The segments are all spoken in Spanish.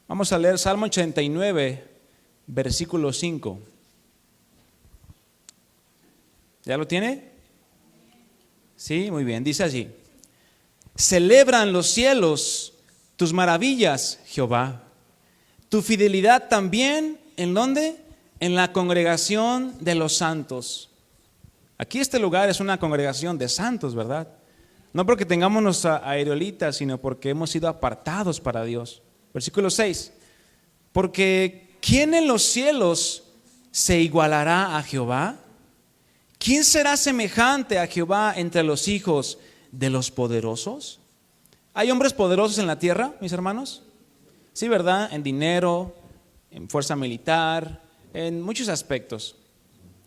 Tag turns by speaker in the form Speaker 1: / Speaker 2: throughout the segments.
Speaker 1: Vamos a leer Salmo 89, versículo 5. ¿Ya lo tiene? Sí, muy bien. Dice allí: celebran los cielos tus maravillas, Jehová. Tu fidelidad también, ¿en dónde? En la congregación de los santos. Aquí este lugar es una congregación de santos, ¿verdad? No porque tengamos nuestra aerolita, sino porque hemos sido apartados para Dios. Versículo 6. Porque ¿quién en los cielos se igualará a Jehová? ¿Quién será semejante a Jehová entre los hijos de los poderosos? ¿Hay hombres poderosos en la tierra, mis hermanos? Sí, ¿verdad? En dinero, en fuerza militar, en muchos aspectos.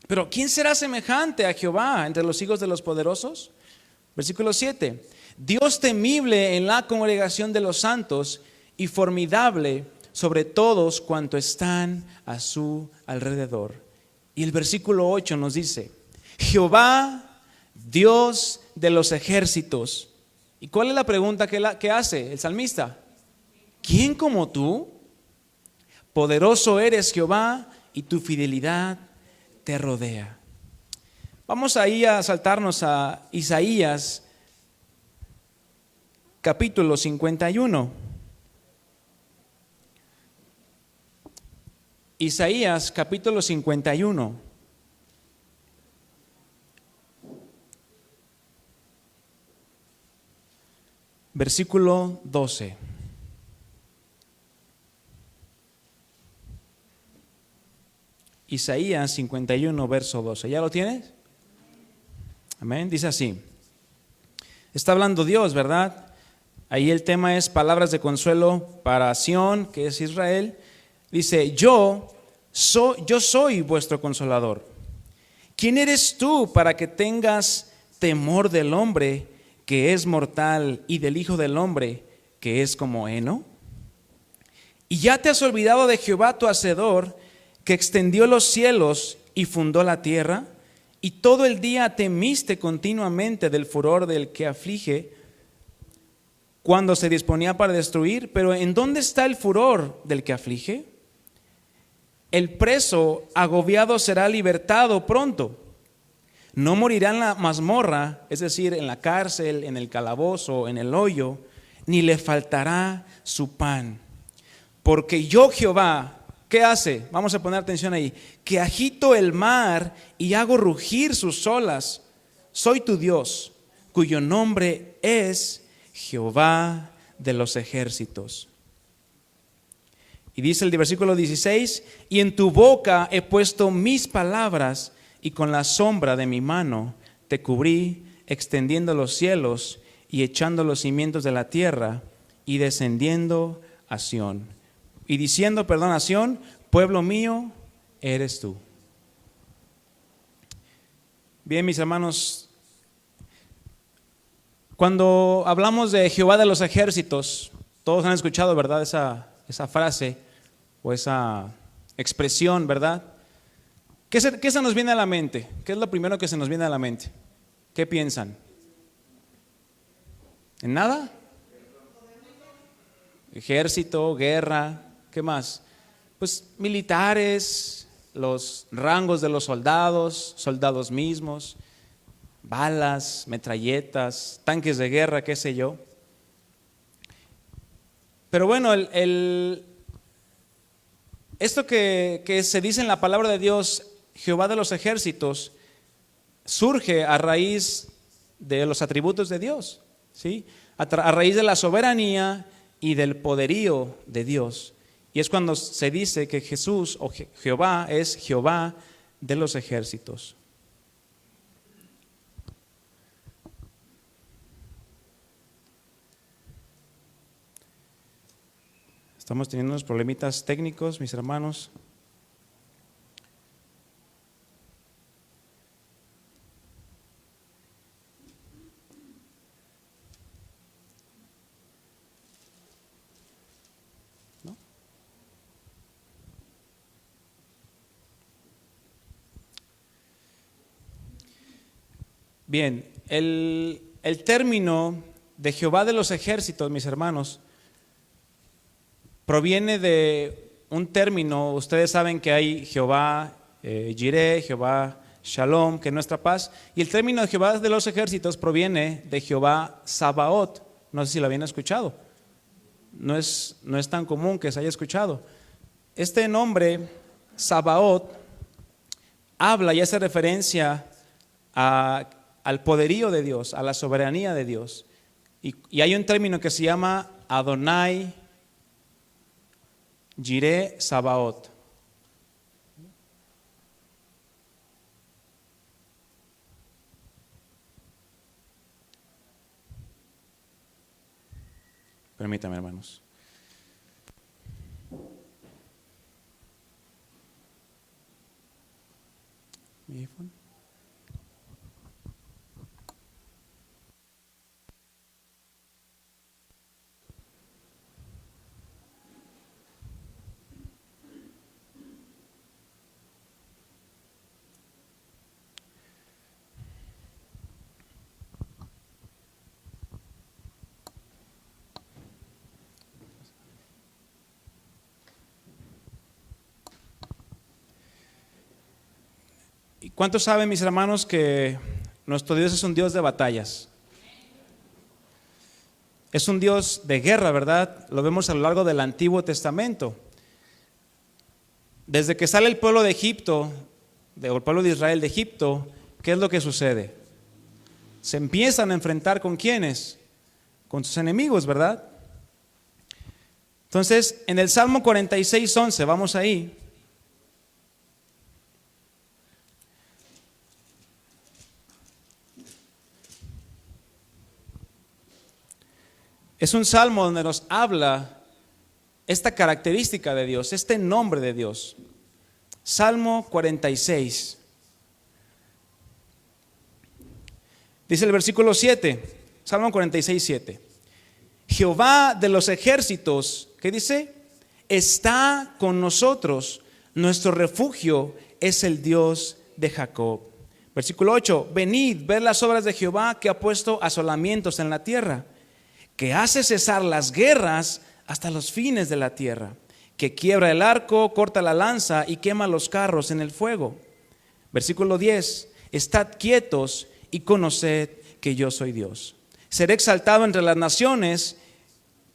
Speaker 1: Pero ¿quién será semejante a Jehová entre los hijos de los poderosos? Versículo 7. Dios temible en la congregación de los santos y formidable sobre todos cuantos están a su alrededor. Y el versículo 8 nos dice: Jehová, Dios de los ejércitos. ¿Y cuál es la pregunta que hace el salmista? ¿Quién como tú? Poderoso eres, Jehová, y tu fidelidad te rodea. Vamos ahí a saltarnos a Isaías capítulo 51. Isaías capítulo 51. Versículo 12. Isaías 51, verso 12. ¿Ya lo tienes? Amén. Dice así. Está hablando Dios, ¿verdad? Ahí el tema es palabras de consuelo para Sión, que es Israel. Dice: yo soy vuestro consolador. ¿Quién eres tú para que tengas temor del hombre que es mortal y del Hijo del hombre que es como heno? ¿Y ya te has olvidado de Jehová tu Hacedor, que extendió los cielos y fundó la tierra? Y todo el día temiste continuamente del furor del que aflige, cuando se disponía para destruir. Pero ¿en dónde está el furor del que aflige? El preso agobiado será libertado pronto. No morirá en la mazmorra, es decir, en la cárcel, en el calabozo, en el hoyo, ni le faltará su pan. Porque yo, Jehová, ¿qué hace? Vamos a poner atención ahí. Que agito el mar y hago rugir sus olas. Soy tu Dios, cuyo nombre es Jehová de los ejércitos. Y dice el versículo 16: y en tu boca he puesto mis palabras, y con la sombra de mi mano te cubrí, extendiendo los cielos y echando los cimientos de la tierra, y descendiendo a Sión. Y diciendo, a Sión: pueblo mío eres tú. Bien, mis hermanos, cuando hablamos de Jehová de los ejércitos, todos han escuchado, ¿verdad?, esa frase o esa expresión, ¿verdad? ¿Qué se nos viene a la mente? ¿Qué es lo primero que se nos viene a la mente? ¿Qué piensan? ¿En nada? Ejército, guerra, ¿qué más? Pues militares, los rangos de los soldados, soldados mismos, balas, metralletas, tanques de guerra, qué sé yo. Pero bueno, esto que se dice en la palabra de Dios, Jehová de los ejércitos, surge a raíz de los atributos de Dios, ¿sí? A raíz de la soberanía y del poderío de Dios. Y es cuando se dice que Jesús o Jehová es Jehová de los ejércitos. Estamos teniendo unos problemitas técnicos, mis hermanos. ¿No? Bien, el término de Jehová de los ejércitos, mis hermanos, proviene de un término. Ustedes saben que hay Jehová Jireh, Jehová Shalom, que es nuestra paz, y el término de Jehová de los ejércitos proviene de Jehová Sabaoth. No sé si lo habían escuchado, no es tan común que se haya escuchado. Este nombre Sabaoth habla y hace referencia al poderío de Dios, a la soberanía de Dios, y hay un término que se llama Adonai Jireh Sabaoth. Permítame, hermanos. ¿Mi iPhone? ¿Y cuántos saben, mis hermanos, que nuestro Dios es un Dios de batallas? Es un Dios de guerra, ¿verdad? Lo vemos a lo largo del Antiguo Testamento. Desde que sale el pueblo de Egipto, o el pueblo de Israel de Egipto, ¿qué es lo que sucede? Se empiezan a enfrentar ¿con quiénes? Con sus enemigos, ¿verdad? Entonces, en el Salmo 46:11, vamos ahí. Es un salmo donde nos habla esta característica de Dios, este nombre de Dios. Salmo 46. Dice el versículo 7, Salmo 46:7. Jehová de los ejércitos, ¿qué dice? Está con nosotros, nuestro refugio es el Dios de Jacob. Versículo 8, venid, ved las obras de Jehová que ha puesto asolamientos en la tierra, que hace cesar las guerras hasta los fines de la tierra, que quiebra el arco, corta la lanza y quema los carros en el fuego. Versículo 10, estad quietos y conoced que yo soy Dios. Seré exaltado entre las naciones,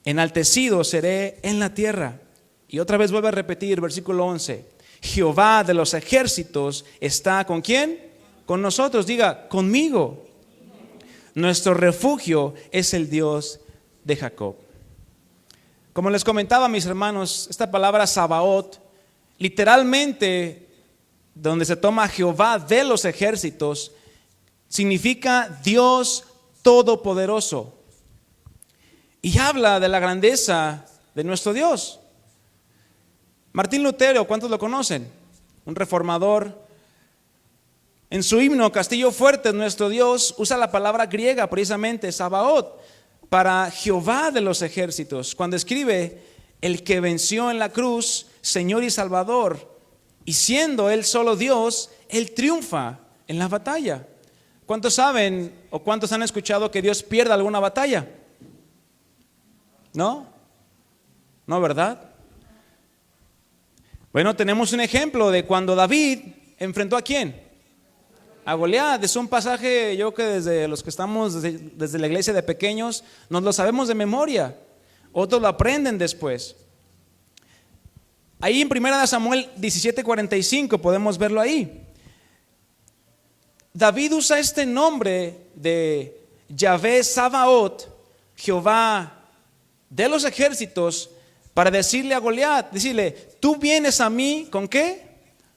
Speaker 1: enaltecido seré en la tierra. Y otra vez vuelve a repetir, versículo 11, Jehová de los ejércitos está ¿con quién? Con nosotros, diga, conmigo. Nuestro refugio es el Dios de Jacob. Como les comentaba, mis hermanos, esta palabra Sabaoth, literalmente, donde se toma Jehová de los ejércitos, significa Dios todopoderoso. Y habla de la grandeza de nuestro Dios. Martín Lutero, ¿cuántos lo conocen? Un reformador. En su himno, Castillo Fuerte, nuestro Dios, usa la palabra griega, precisamente, Sabaoth, para Jehová de los ejércitos, cuando escribe el que venció en la cruz, Señor y Salvador, y siendo Él solo Dios, Él triunfa en la batalla. ¿Cuántos saben o cuántos han escuchado que Dios pierda alguna batalla? ¿No? ¿No, verdad? Bueno, tenemos un ejemplo de cuando David enfrentó ¿a quién? A Goliat. Es un pasaje, yo creo que desde los que estamos desde la iglesia de pequeños nos lo sabemos de memoria, otros lo aprenden después. Ahí en 1 Samuel 17:45 podemos verlo ahí. David usa este nombre de Yahvé Sabaoth, Jehová de los ejércitos, para decirle a Goliat, decirle, tú vienes a mí ¿con qué?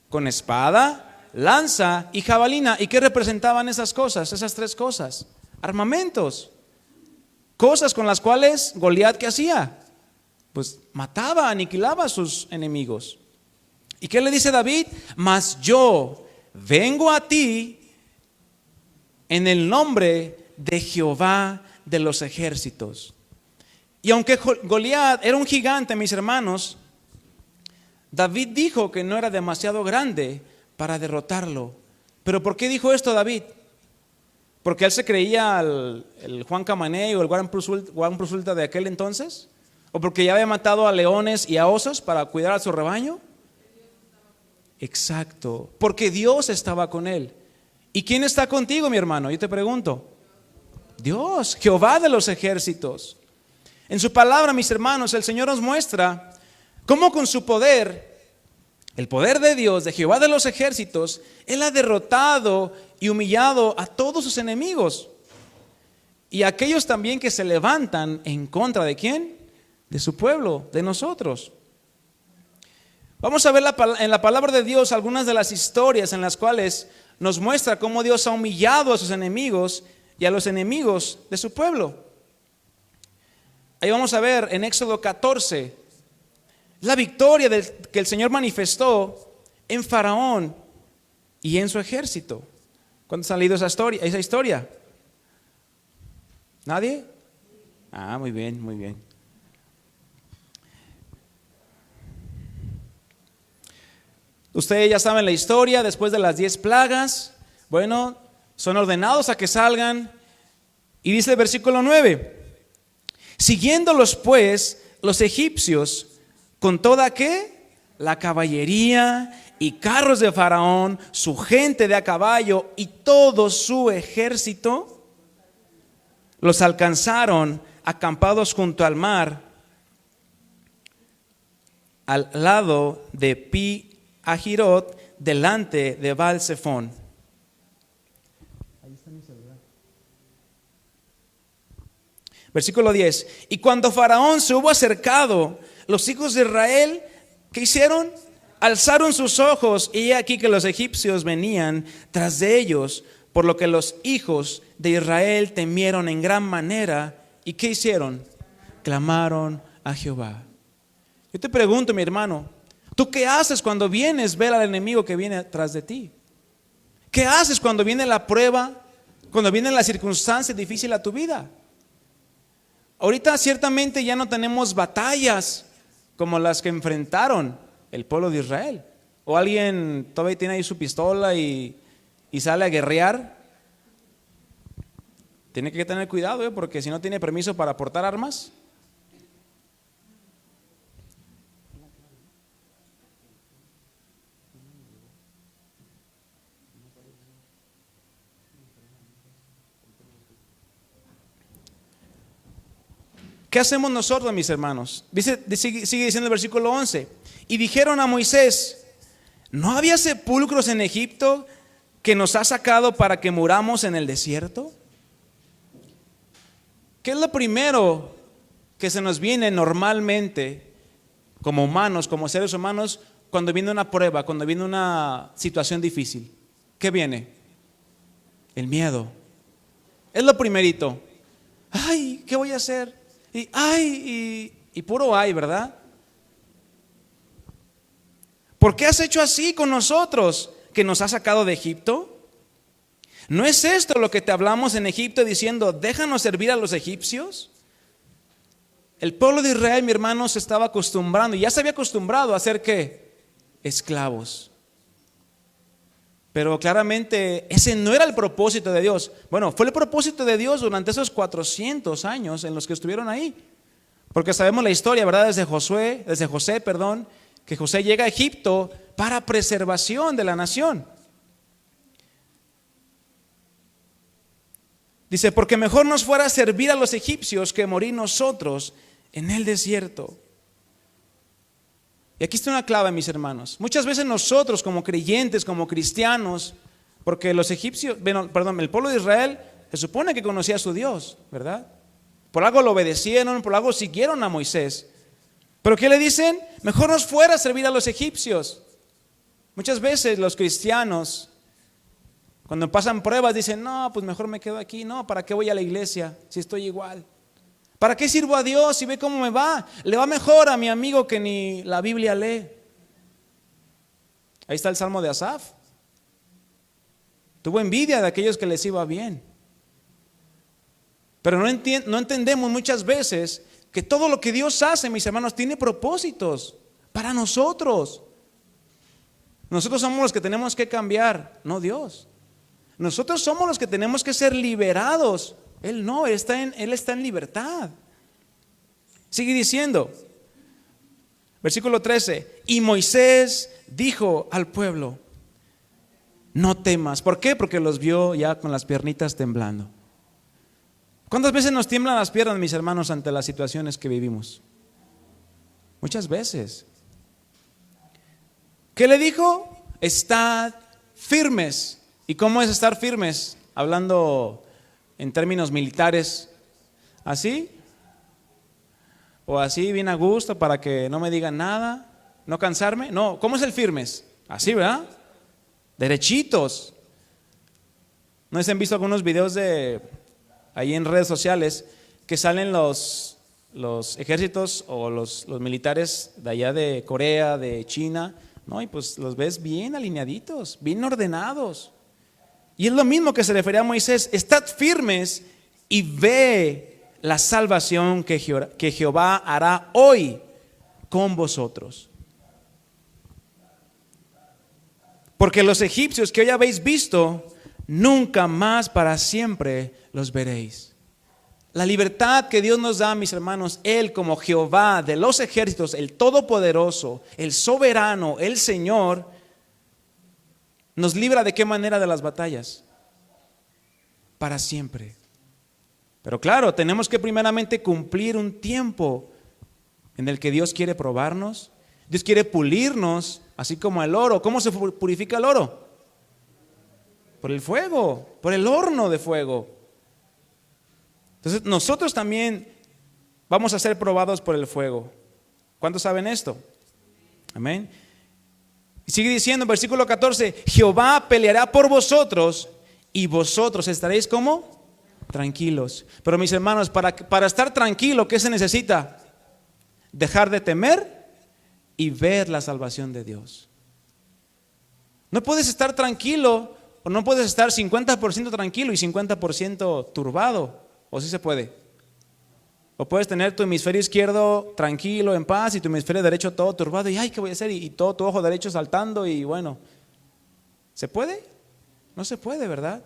Speaker 1: Con espada, lanza y jabalina. ¿Y qué representaban esas cosas? Esas tres cosas, armamentos, cosas con las cuales Goliat ¿qué hacía? Pues mataba, aniquilaba a sus enemigos. ¿Y qué le dice David? Mas yo vengo a ti en el nombre de Jehová de los ejércitos. Y aunque Goliat era un gigante, mis hermanos, David dijo que no era demasiado grande para derrotarlo. ¿Pero por qué dijo esto David? ¿Porque él se creía el Juan Camaney o el Juan Plus Ultra de aquel entonces? ¿O porque ya había matado a leones y a osos para cuidar a su rebaño? Exacto, porque Dios estaba con él. ¿Y quién está contigo, mi hermano? Yo te pregunto. Dios, Jehová de los ejércitos. En su palabra, mis hermanos, el Señor nos muestra cómo con su poder, el poder de Dios, de Jehová de los ejércitos, Él ha derrotado y humillado a todos sus enemigos. Y a aquellos también que se levantan en contra de ¿quién? De su pueblo, de nosotros. Vamos a ver en la palabra de Dios algunas de las historias en las cuales nos muestra cómo Dios ha humillado a sus enemigos y a los enemigos de su pueblo. Ahí vamos a ver en Éxodo 14, la victoria que el Señor manifestó en Faraón y en su ejército. ¿Cuántos han leído esa historia? ¿Nadie? Ah, muy bien, muy bien. Ustedes ya saben la historia. Después de las 10 plagas, bueno, son ordenados a que salgan. Y dice el versículo 9: siguiéndolos pues los egipcios con toda ¿qué? La caballería y carros de Faraón, su gente de a caballo y todo su ejército, los alcanzaron acampados junto al mar, al lado de Pi Hahirot, delante de Baal-Zephón. Ahí está mi celular. Versículo 10. Y cuando Faraón se hubo acercado, los hijos de Israel, ¿qué hicieron? Alzaron sus ojos, y he aquí que los egipcios venían tras de ellos, por lo que los hijos de Israel temieron en gran manera. ¿Y qué hicieron? Clamaron a Jehová. Yo te pregunto, mi hermano, ¿tú qué haces cuando vienes a ver al enemigo que viene tras de ti? ¿Qué haces cuando viene la prueba, cuando viene la circunstancia difícil a tu vida? Ahorita ciertamente ya no tenemos batallas como las que enfrentaron el pueblo de Israel. O alguien todavía tiene ahí su pistola y sale a guerrear. Tiene que tener cuidado, porque si no tiene permiso para portar armas. ¿Qué hacemos nosotros, mis hermanos? Sigue diciendo el versículo 11. Y dijeron a Moisés: ¿no había sepulcros en Egipto que nos ha sacado para que muramos en el desierto? ¿Qué es lo primero que se nos viene normalmente como humanos, como seres humanos, cuando viene una prueba, cuando viene una situación difícil? ¿Qué viene? El miedo. Es lo primerito. Ay, ¿qué voy a hacer? Y puro ay, ¿verdad? ¿Por qué has hecho así con nosotros, que nos has sacado de Egipto? ¿No es esto lo que te hablamos en Egipto diciendo, déjanos servir a los egipcios? El pueblo de Israel, mi hermano, se estaba acostumbrando, y ya se había acostumbrado a ser ¿qué? Esclavos. Pero claramente ese no era el propósito de Dios. Bueno, fue el propósito de Dios durante esos 400 años en los que estuvieron ahí. Porque sabemos la historia, ¿verdad? Desde José, que José llega a Egipto para preservación de la nación. Dice, porque mejor nos fuera servir a los egipcios que morir nosotros en el desierto. Y aquí está una clave, mis hermanos. Muchas veces nosotros como creyentes, como cristianos, porque los egipcios, el pueblo de Israel se supone que conocía a su Dios, ¿verdad? Por algo lo obedecieron, por algo siguieron a Moisés. Pero ¿qué le dicen? Mejor nos fuera a servir a los egipcios. Muchas veces los cristianos, cuando pasan pruebas, dicen, no, pues mejor me quedo aquí. No, ¿para qué voy a la iglesia si estoy igual? ¿Para qué sirvo a Dios si ve cómo me va? Le va mejor a mi amigo que ni la Biblia lee. Ahí está el Salmo de Asaf. Tuvo envidia de aquellos que les iba bien. Pero no entendemos muchas veces que todo lo que Dios hace, mis hermanos, tiene propósitos para nosotros. Nosotros somos los que tenemos que cambiar, no Dios. Nosotros somos los que tenemos que ser liberados. Él no, Él está en libertad. Sigue diciendo, versículo 13, y Moisés dijo al pueblo, no temas. ¿Por qué? Porque los vio ya con las piernitas temblando. ¿Cuántas veces nos tiemblan las piernas, mis hermanos, ante las situaciones que vivimos? Muchas veces. ¿Qué le dijo? Estad firmes. ¿Y cómo es estar firmes? Hablando en términos militares, ¿así? O así, bien a gusto, para que no me digan nada, no cansarme. No, ¿cómo es el firmes? Así, ¿verdad? Derechitos. ¿No se han visto algunos videos de ahí en redes sociales que salen los ejércitos o los militares de allá de Corea, de China? No, y pues los ves bien alineaditos, bien ordenados. Y es lo mismo que se refería a Moisés, estad firmes y ve la salvación que Jehová hará hoy con vosotros. Porque los egipcios que hoy habéis visto, nunca más para siempre los veréis. La libertad que Dios nos da, mis hermanos, Él como Jehová de los ejércitos, el Todopoderoso, el Soberano, el Señor, nos libra ¿de qué manera de las batallas? Para siempre. Pero claro, tenemos que primeramente cumplir un tiempo en el que Dios quiere probarnos, Dios quiere pulirnos, así como el oro. ¿Cómo se purifica el oro? Por el fuego, por el horno de fuego. Entonces nosotros también vamos a ser probados por el fuego. ¿Cuántos saben esto? Amén. Y sigue diciendo, versículo 14, Jehová peleará por vosotros y vosotros estaréis ¿cómo? Tranquilos. Pero mis hermanos, para estar tranquilo, ¿qué se necesita? Dejar de temer y ver la salvación de Dios. No puedes estar tranquilo o no puedes estar 50% tranquilo y 50% turbado. ¿O sí se puede? O puedes tener tu hemisferio izquierdo tranquilo, en paz, y tu hemisferio derecho todo turbado y ay, ¿qué voy a hacer? Y todo tu ojo derecho saltando y bueno. ¿Se puede? No se puede, ¿verdad?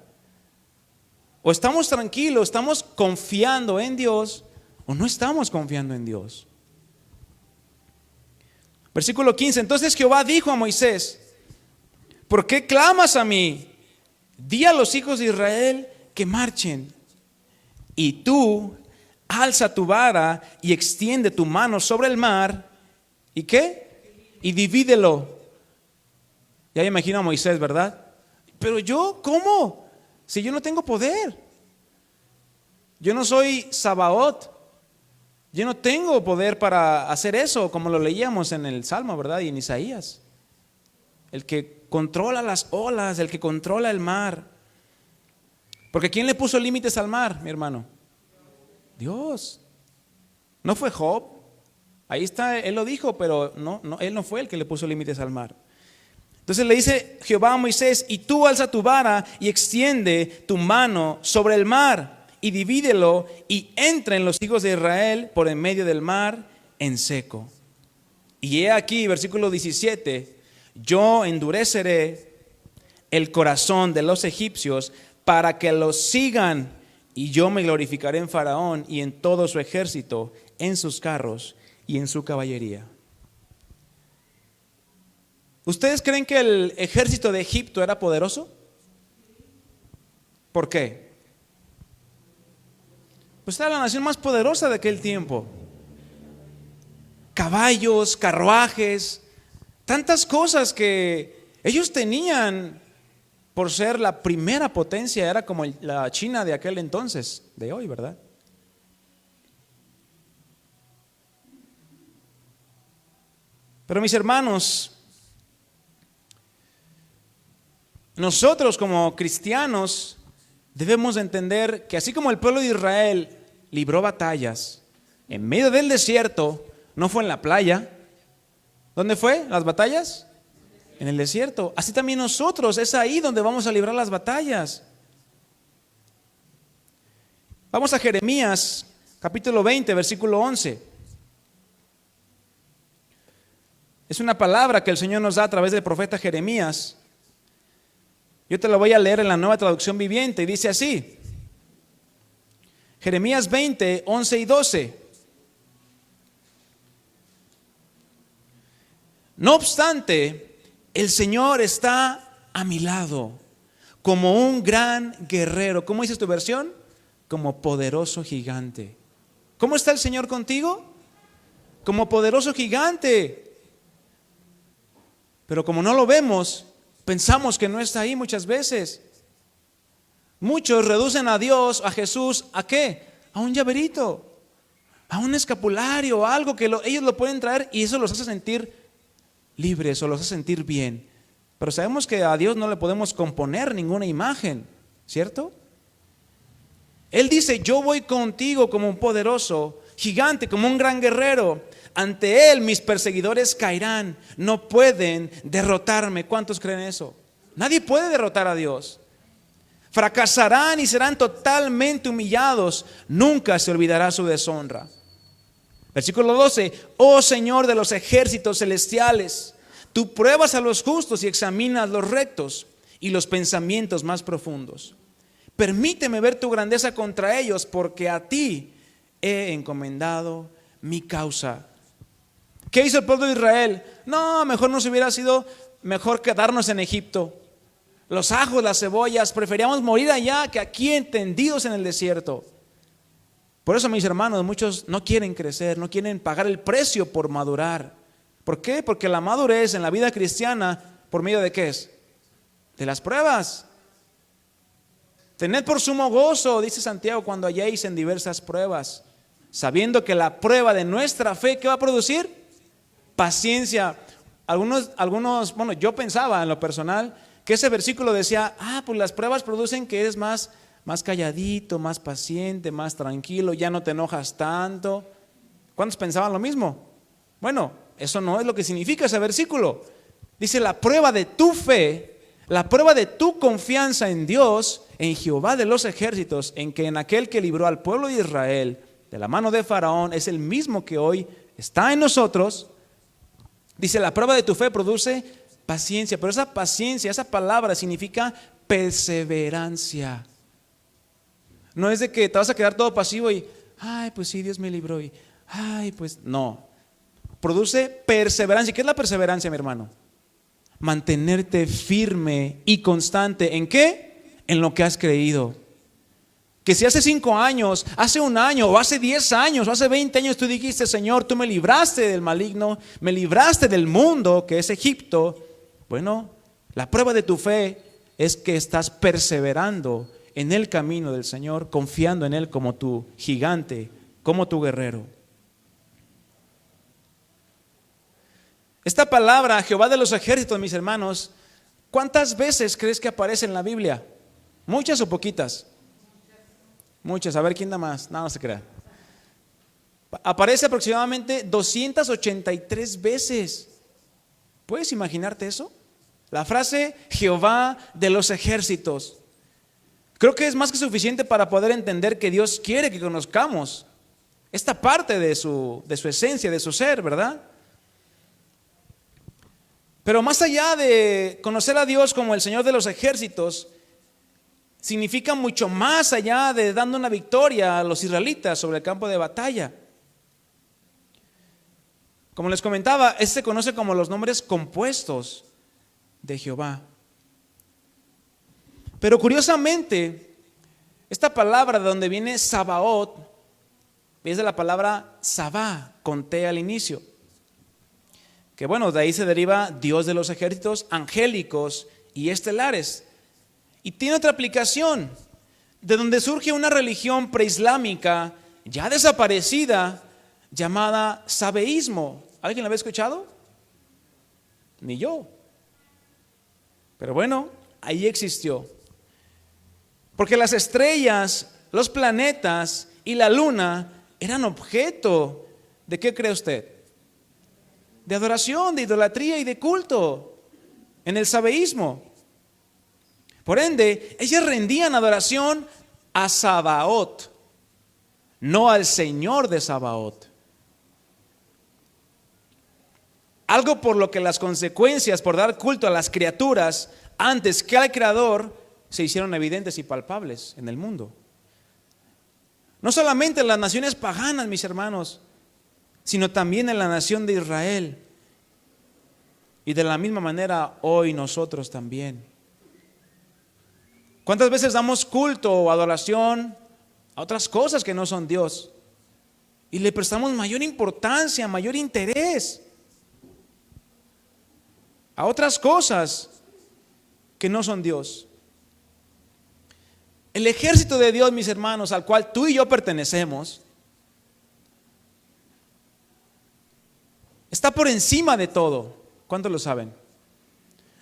Speaker 1: O estamos tranquilos, estamos confiando en Dios o no estamos confiando en Dios. Versículo 15, entonces Jehová dijo a Moisés, ¿por qué clamas a mí? Di a los hijos de Israel que marchen. Y tú alza tu vara y extiende tu mano sobre el mar. ¿Y qué? Y divídelo. Ya me imagino a Moisés, ¿verdad? Pero yo, ¿cómo? Si yo no tengo poder. Yo no soy Sabaoth. Yo no tengo poder para hacer eso, como lo leíamos en el Salmo, ¿verdad? Y en Isaías. El que controla las olas, el que controla el mar. Porque ¿quién le puso límites al mar, mi hermano? Dios. No fue Job. Ahí está, él lo dijo, pero no, él no fue el que le puso límites al mar. Entonces le dice Jehová a Moisés, y tú alza tu vara y extiende tu mano sobre el mar y divídelo y entren los hijos de Israel por en medio del mar en seco. Y he aquí, versículo 17, yo endureceré el corazón de los egipcios para que los sigan, y yo me glorificaré en Faraón y en todo su ejército, en sus carros y en su caballería. ¿Ustedes creen que el ejército de Egipto era poderoso? ¿Por qué? Pues era la nación más poderosa de aquel tiempo. Caballos, carruajes, tantas cosas que ellos tenían por ser la primera potencia. Era como la China de aquel entonces, de hoy, ¿verdad? Pero mis hermanos, nosotros como cristianos debemos entender que así como el pueblo de Israel libró batallas en medio del desierto, no fue en la playa. ¿Dónde fue las batallas? En el desierto. Así también nosotros, es ahí donde vamos a librar las batallas. Vamos a Jeremías capítulo 20, versículo 11. Es una palabra que el Señor nos da a través del profeta Jeremías. Yo te la voy a leer en la Nueva Traducción Viviente y dice así. Jeremías 20, 11 y 12. No obstante, el Señor está a mi lado, como un gran guerrero. ¿Cómo dice tu versión? Como poderoso gigante. ¿Cómo está el Señor contigo? Como poderoso gigante. Pero como no lo vemos, pensamos que no está ahí muchas veces. Muchos reducen a Dios, a Jesús, ¿a qué? A un llaverito, a un escapulario, a algo que ellos lo pueden traer y eso los hace sentir libres o los hace sentir bien. Pero sabemos que a Dios no le podemos componer ninguna imagen, ¿cierto? Él dice, yo voy contigo como un poderoso gigante, como un gran guerrero. Ante Él mis perseguidores caerán, no pueden derrotarme. ¿Cuántos creen eso? Nadie puede derrotar a Dios. Fracasarán y serán totalmente humillados. Nunca se olvidará su deshonra. Versículo 12. Oh Señor de los ejércitos celestiales, tú pruebas a los justos y examinas los rectos y los pensamientos más profundos. Permíteme ver tu grandeza contra ellos, porque a ti he encomendado mi causa. ¿Qué hizo el pueblo de Israel? No, mejor nos hubiera sido mejor quedarnos en Egipto. Los ajos, las cebollas, preferíamos morir allá que aquí tendidos en el desierto. Por eso, mis hermanos, muchos no quieren crecer, no quieren pagar el precio por madurar. ¿Por qué? Porque la madurez en la vida cristiana, ¿por medio de qué es? De las pruebas. Tened por sumo gozo, dice Santiago, cuando halléis en diversas pruebas, sabiendo que la prueba de nuestra fe, ¿qué va a producir? Paciencia. Algunos, bueno, yo pensaba en lo personal que ese versículo decía, pues las pruebas producen que eres más calladito, más paciente, más tranquilo, ya no te enojas tanto. ¿Cuántos pensaban lo mismo? Bueno, eso no es lo que significa ese versículo. Dice la prueba de tu fe, la prueba de tu confianza en Dios, en Jehová de los ejércitos, en que en aquel que libró al pueblo de Israel de la mano de Faraón, es el mismo que hoy está en nosotros. Dice la prueba de tu fe produce paciencia, pero esa paciencia, esa palabra significa perseverancia. No es de que te vas a quedar todo pasivo y, pues sí, Dios me libró y, pues no. Produce perseverancia. ¿Qué es la perseverancia, mi hermano? Mantenerte firme y constante. ¿En qué? En lo que has creído. Que si hace 5 años, hace 1 año, o hace 10 años, o hace 20 años tú dijiste, Señor, tú me libraste del maligno, me libraste del mundo que es Egipto. Bueno, la prueba de tu fe es que estás perseverando en el camino del Señor, confiando en Él como tu gigante, como tu guerrero. Esta palabra, Jehová de los ejércitos, mis hermanos, ¿cuántas veces crees que aparece en la Biblia? ¿Muchas o poquitas? Muchas. A ver quién da más. No se crea. Aparece aproximadamente 283 veces. ¿Puedes imaginarte eso? La frase Jehová de los ejércitos. Creo que es más que suficiente para poder entender que Dios quiere que conozcamos esta parte de su esencia, de su ser, ¿verdad? Pero más allá de conocer a Dios como el Señor de los ejércitos, significa mucho más allá de dando una victoria a los israelitas sobre el campo de batalla. Como les comentaba, este se conoce como los nombres compuestos de Jehová. Pero curiosamente, esta palabra de donde viene Sabaoth, es de la palabra Sabá, con T al inicio. Que bueno, de ahí se deriva Dios de los ejércitos, angélicos y estelares. Y tiene otra aplicación, de donde surge una religión preislámica ya desaparecida, llamada sabeísmo. ¿Alguien la había escuchado? Ni yo. Pero bueno, ahí existió. Porque las estrellas, los planetas y la luna eran objeto ¿de qué cree usted? De adoración, de idolatría y de culto en el sabeísmo. Por ende, ellas rendían adoración a Sabaoth, no al Señor de Sabaoth. Algo por lo que las consecuencias por dar culto a las criaturas antes que al Creador se hicieron evidentes y palpables en el mundo. No solamente en las naciones paganas, mis hermanos, sino también en la nación de Israel. Y de la misma manera hoy nosotros también. ¿Cuántas veces damos culto o adoración a otras cosas que no son Dios? Y le prestamos mayor importancia, mayor interés a otras cosas que no son Dios. El ejército de Dios, mis hermanos, al cual tú y yo pertenecemos, está por encima de todo. ¿Cuántos lo saben?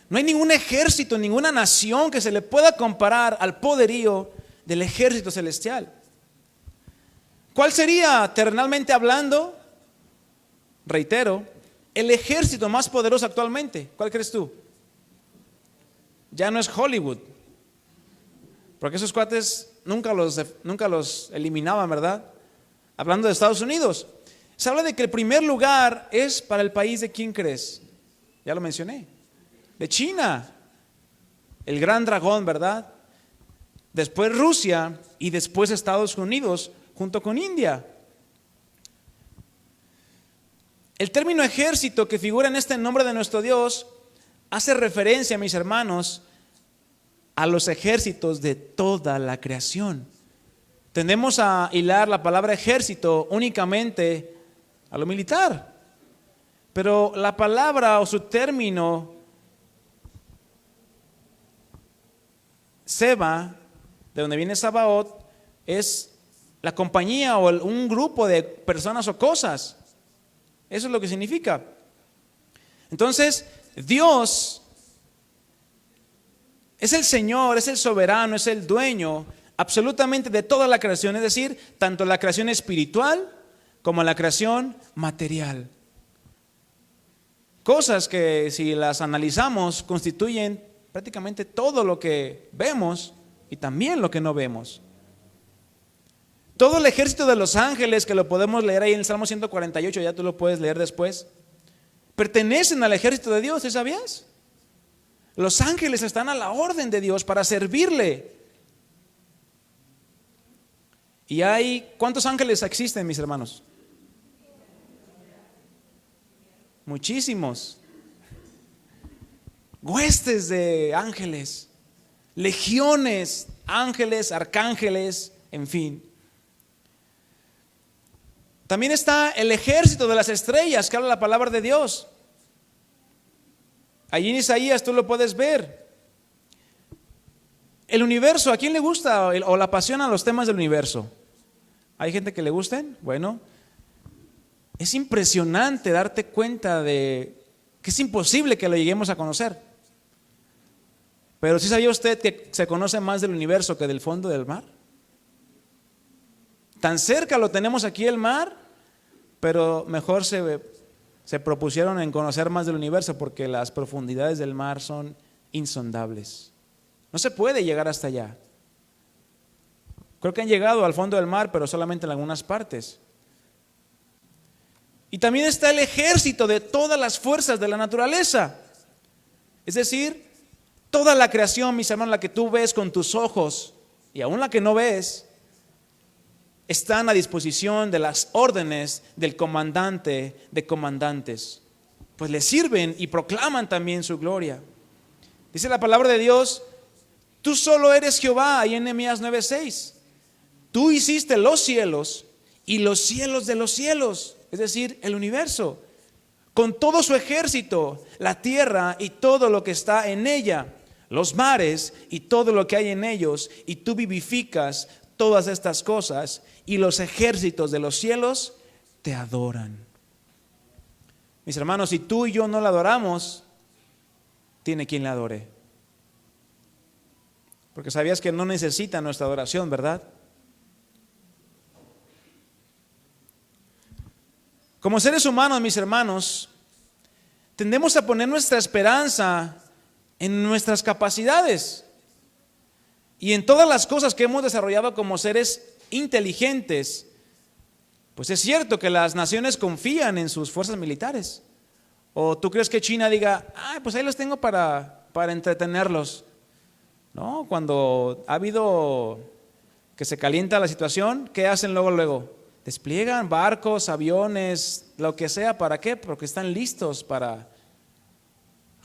Speaker 1: No hay ningún ejército, ninguna nación que se le pueda comparar al poderío del ejército celestial. ¿Cuál sería, terrenalmente hablando, reitero, el ejército más poderoso actualmente? ¿Cuál crees tú? Ya no es Hollywood, porque esos cuates nunca los eliminaban, ¿verdad? Hablando de Estados Unidos, se habla de que el primer lugar es para el país de ¿quién crees? Ya lo mencioné, de China, el gran dragón, ¿verdad? Después Rusia y después Estados Unidos junto con India. El término ejército que figura en este nombre de nuestro Dios hace referencia, mis hermanos, a los ejércitos de toda la creación. Tendemos a hilar la palabra ejército únicamente a lo militar, pero la palabra o su término Seba, de donde viene Sabaoth, es la compañía o un grupo de personas o cosas. Eso es lo que significa. Entonces, Dios es el Señor, es el soberano, es el dueño absolutamente de toda la creación, es decir, tanto la creación espiritual como la creación material. Cosas que si las analizamos constituyen prácticamente todo lo que vemos y también lo que no vemos. Todo el ejército de los ángeles, que lo podemos leer ahí en el Salmo 148, ya tú lo puedes leer después, pertenecen al ejército de Dios, ¿sí sabías? Los ángeles están a la orden de Dios para servirle. ¿Y cuántos ángeles existen, mis hermanos? Muchísimos. Huestes de ángeles, legiones, ángeles, arcángeles, en fin. También está el ejército de las estrellas que habla la palabra de Dios. Allí en Isaías tú lo puedes ver. El universo, ¿a quién le gusta o le apasionan los temas del universo? ¿Hay gente que le gusten? Bueno, es impresionante darte cuenta de que es imposible que lo lleguemos a conocer. Pero ¿sí sabía usted que se conoce más del universo que del fondo del mar? Tan cerca lo tenemos aquí el mar, pero mejor se propusieron en conocer más del universo porque las profundidades del mar son insondables. No se puede llegar hasta allá. Creo que han llegado al fondo del mar, pero solamente en algunas partes. Y también está el ejército de todas las fuerzas de la naturaleza. Es decir, toda la creación, mis hermanos, la que tú ves con tus ojos y aún la que no ves, están a disposición de las órdenes del comandante de comandantes. Pues le sirven y proclaman también su gloria. Dice la palabra de Dios, tú solo eres Jehová, ahí en Nehemías 9:6. Tú hiciste los cielos y los cielos de los cielos, es decir, el universo, con todo su ejército, la tierra y todo lo que está en ella, los mares y todo lo que hay en ellos, y tú vivificas todas estas cosas, y los ejércitos de los cielos te adoran. Mis hermanos, si tú y yo no la adoramos, tiene quien la adore. Porque sabías que no necesita nuestra adoración, ¿verdad? Como seres humanos, mis hermanos, tendemos a poner nuestra esperanza en nuestras capacidades y en todas las cosas que hemos desarrollado como seres inteligentes. Pues es cierto que las naciones confían en sus fuerzas militares. ¿O tú crees que China diga, pues ahí los tengo para entretenerlos? No, cuando ha habido que se calienta la situación, ¿qué hacen luego? Despliegan barcos, aviones, lo que sea. ¿Para qué? Porque están listos para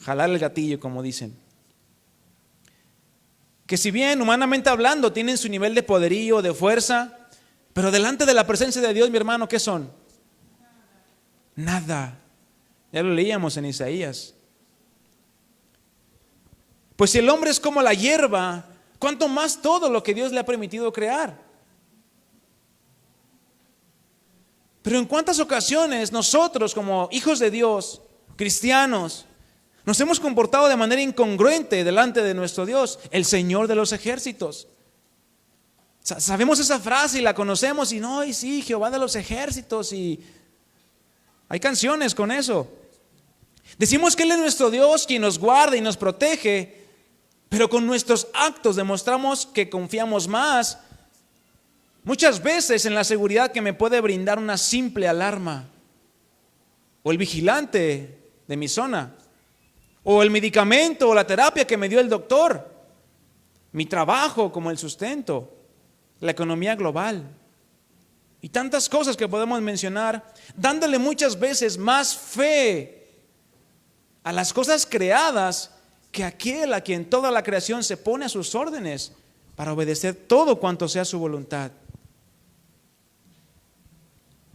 Speaker 1: jalar el gatillo, como dicen. Que si bien humanamente hablando tienen su nivel de poderío, de fuerza, pero delante de la presencia de Dios, mi hermano, ¿qué son? Nada. Ya lo leíamos en Isaías. Pues si el hombre es como la hierba, ¿cuánto más todo lo que Dios le ha permitido crear? Pero en cuántas ocasiones nosotros como hijos de Dios, cristianos, nos hemos comportado de manera incongruente delante de nuestro Dios, el Señor de los ejércitos. Sabemos esa frase y la conocemos y no, y sí, Jehová de los ejércitos, y hay canciones con eso. Decimos que Él es nuestro Dios, quien nos guarda y nos protege, pero con nuestros actos demostramos que confiamos más, muchas veces, en la seguridad que me puede brindar una simple alarma, o el vigilante de mi zona, o el medicamento o la terapia que me dio el doctor, mi trabajo como el sustento, la economía global y tantas cosas que podemos mencionar, dándole muchas veces más fe a las cosas creadas que aquel a quien toda la creación se pone a sus órdenes para obedecer todo cuanto sea su voluntad.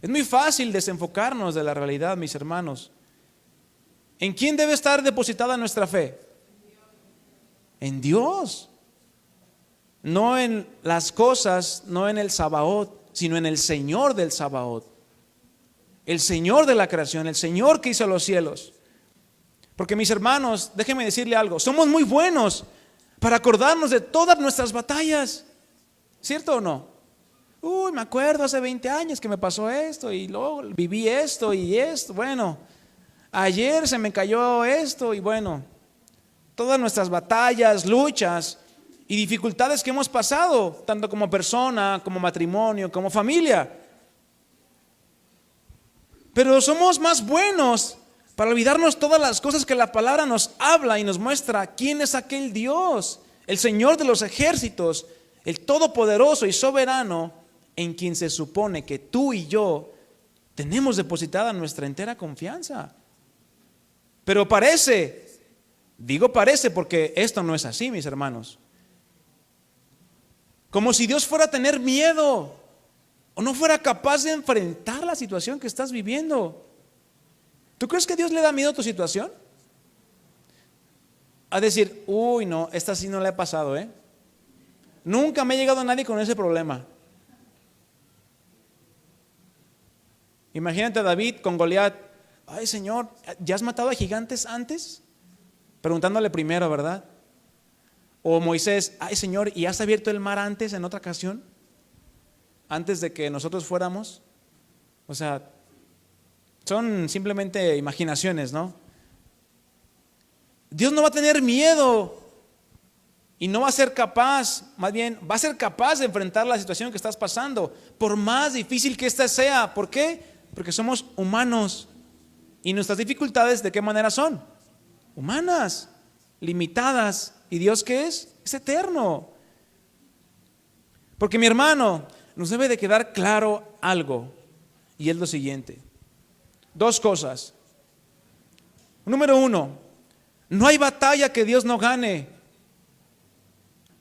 Speaker 1: Es muy fácil desenfocarnos de la realidad, mis hermanos. ¿En quién debe estar depositada nuestra fe? En Dios. No en las cosas, no en el Sabaoth, sino en el Señor del Sabaoth. El Señor de la creación, el Señor que hizo los cielos. Porque mis hermanos, déjenme decirle algo, somos muy buenos para acordarnos de todas nuestras batallas. ¿Cierto o no? Me acuerdo hace 20 años que me pasó esto y luego viví esto y esto. Bueno, ayer se me cayó esto y bueno, todas nuestras batallas, luchas y dificultades que hemos pasado, tanto como persona, como matrimonio, como familia. Pero somos más buenos para olvidarnos todas las cosas que la palabra nos habla y nos muestra quién es aquel Dios, el Señor de los ejércitos, el todopoderoso y soberano, en quien se supone que tú y yo tenemos depositada nuestra entera confianza. Pero parece, digo parece porque esto no es así, mis hermanos, como si Dios fuera a tener miedo o no fuera capaz de enfrentar la situación que estás viviendo. ¿Tú crees que Dios le da miedo a tu situación? A decir, no, esta sí no le ha pasado, nunca me ha llegado a nadie con ese problema. Imagínate a David con Goliat. Ay, Señor, ¿ya has matado a gigantes antes? Preguntándole primero, ¿verdad? O Moisés, ay, Señor, ¿y has abierto el mar antes en otra ocasión? Antes de que nosotros fuéramos. O sea, son simplemente imaginaciones, ¿no? Dios no va a tener miedo y no va a ser capaz, más bien va a ser capaz de enfrentar la situación que estás pasando, por más difícil que ésta sea. ¿Por qué? Porque somos humanos y nuestras dificultades, ¿de qué manera son? Humanas, limitadas. ¿Y Dios qué es? Es eterno. Porque mi hermano, nos debe de quedar claro algo, y es lo siguiente. Dos cosas. Número uno, no hay batalla que Dios no gane,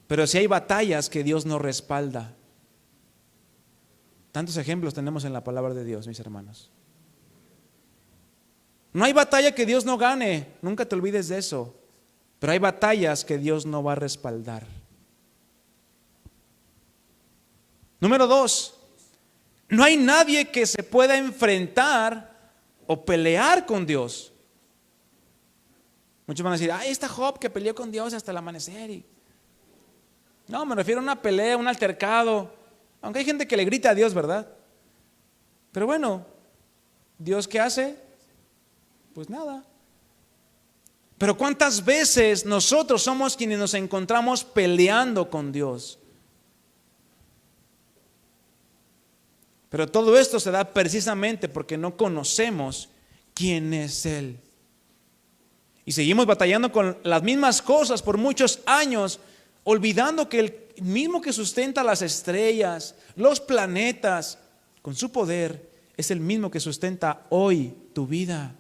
Speaker 1: pero sí hay batallas que Dios no respalda. Tantos ejemplos tenemos en la palabra de Dios, mis hermanos. No hay batalla que Dios no gane, nunca te olvides de eso, pero hay batallas que Dios no va a respaldar. Número dos, no hay nadie que se pueda enfrentar o pelear con Dios. Muchos van a decir, está Job que peleó con Dios hasta el amanecer. No, me refiero a una pelea, un altercado. Aunque hay gente que le grita a Dios, ¿verdad? Pero bueno, ¿Dios qué hace? Pues nada. Pero ¿cuántas veces nosotros somos quienes nos encontramos peleando con Dios? Pero todo esto se da precisamente porque no conocemos quién es Él. Y seguimos batallando con las mismas cosas por muchos años, olvidando que el mismo que sustenta las estrellas, los planetas, con su poder, es el mismo que sustenta hoy tu vida.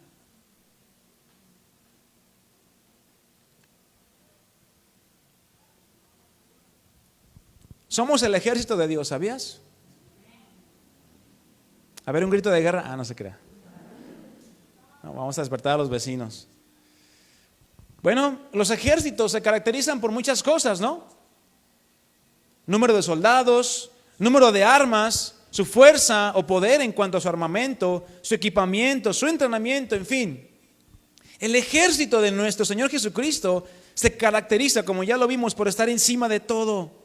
Speaker 1: Somos el ejército de Dios, ¿sabías? A ver, un grito de guerra. No se crea. No, vamos a despertar a los vecinos. Bueno, los ejércitos se caracterizan por muchas cosas, ¿no? Número de soldados, número de armas, su fuerza o poder en cuanto a su armamento, su equipamiento, su entrenamiento, en fin. El ejército de nuestro Señor Jesucristo se caracteriza, como ya lo vimos, por estar encima de todo.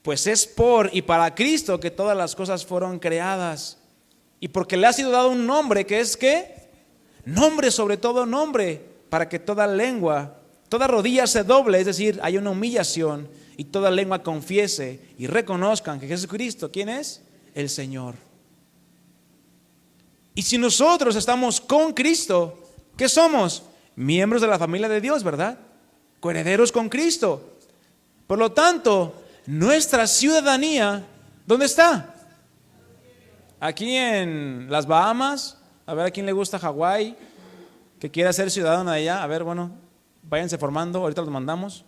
Speaker 1: Pues es por y para Cristo que todas las cosas fueron creadas. Y porque le ha sido dado un nombre que es ¿qué? Nombre sobre todo nombre, para que toda lengua, toda rodilla se doble, es decir, hay una humillación, y toda lengua confiese y reconozcan que Jesucristo, ¿quién es? El Señor. Y si nosotros estamos con Cristo, ¿qué somos? Miembros de la familia de Dios, ¿verdad? Coherederos con Cristo. Por lo tanto, nuestra ciudadanía, ¿dónde está? Aquí en las Bahamas. A ver a quién le gusta Hawái, que quiera ser ciudadano de allá. A ver, bueno, váyanse formando, ahorita los mandamos.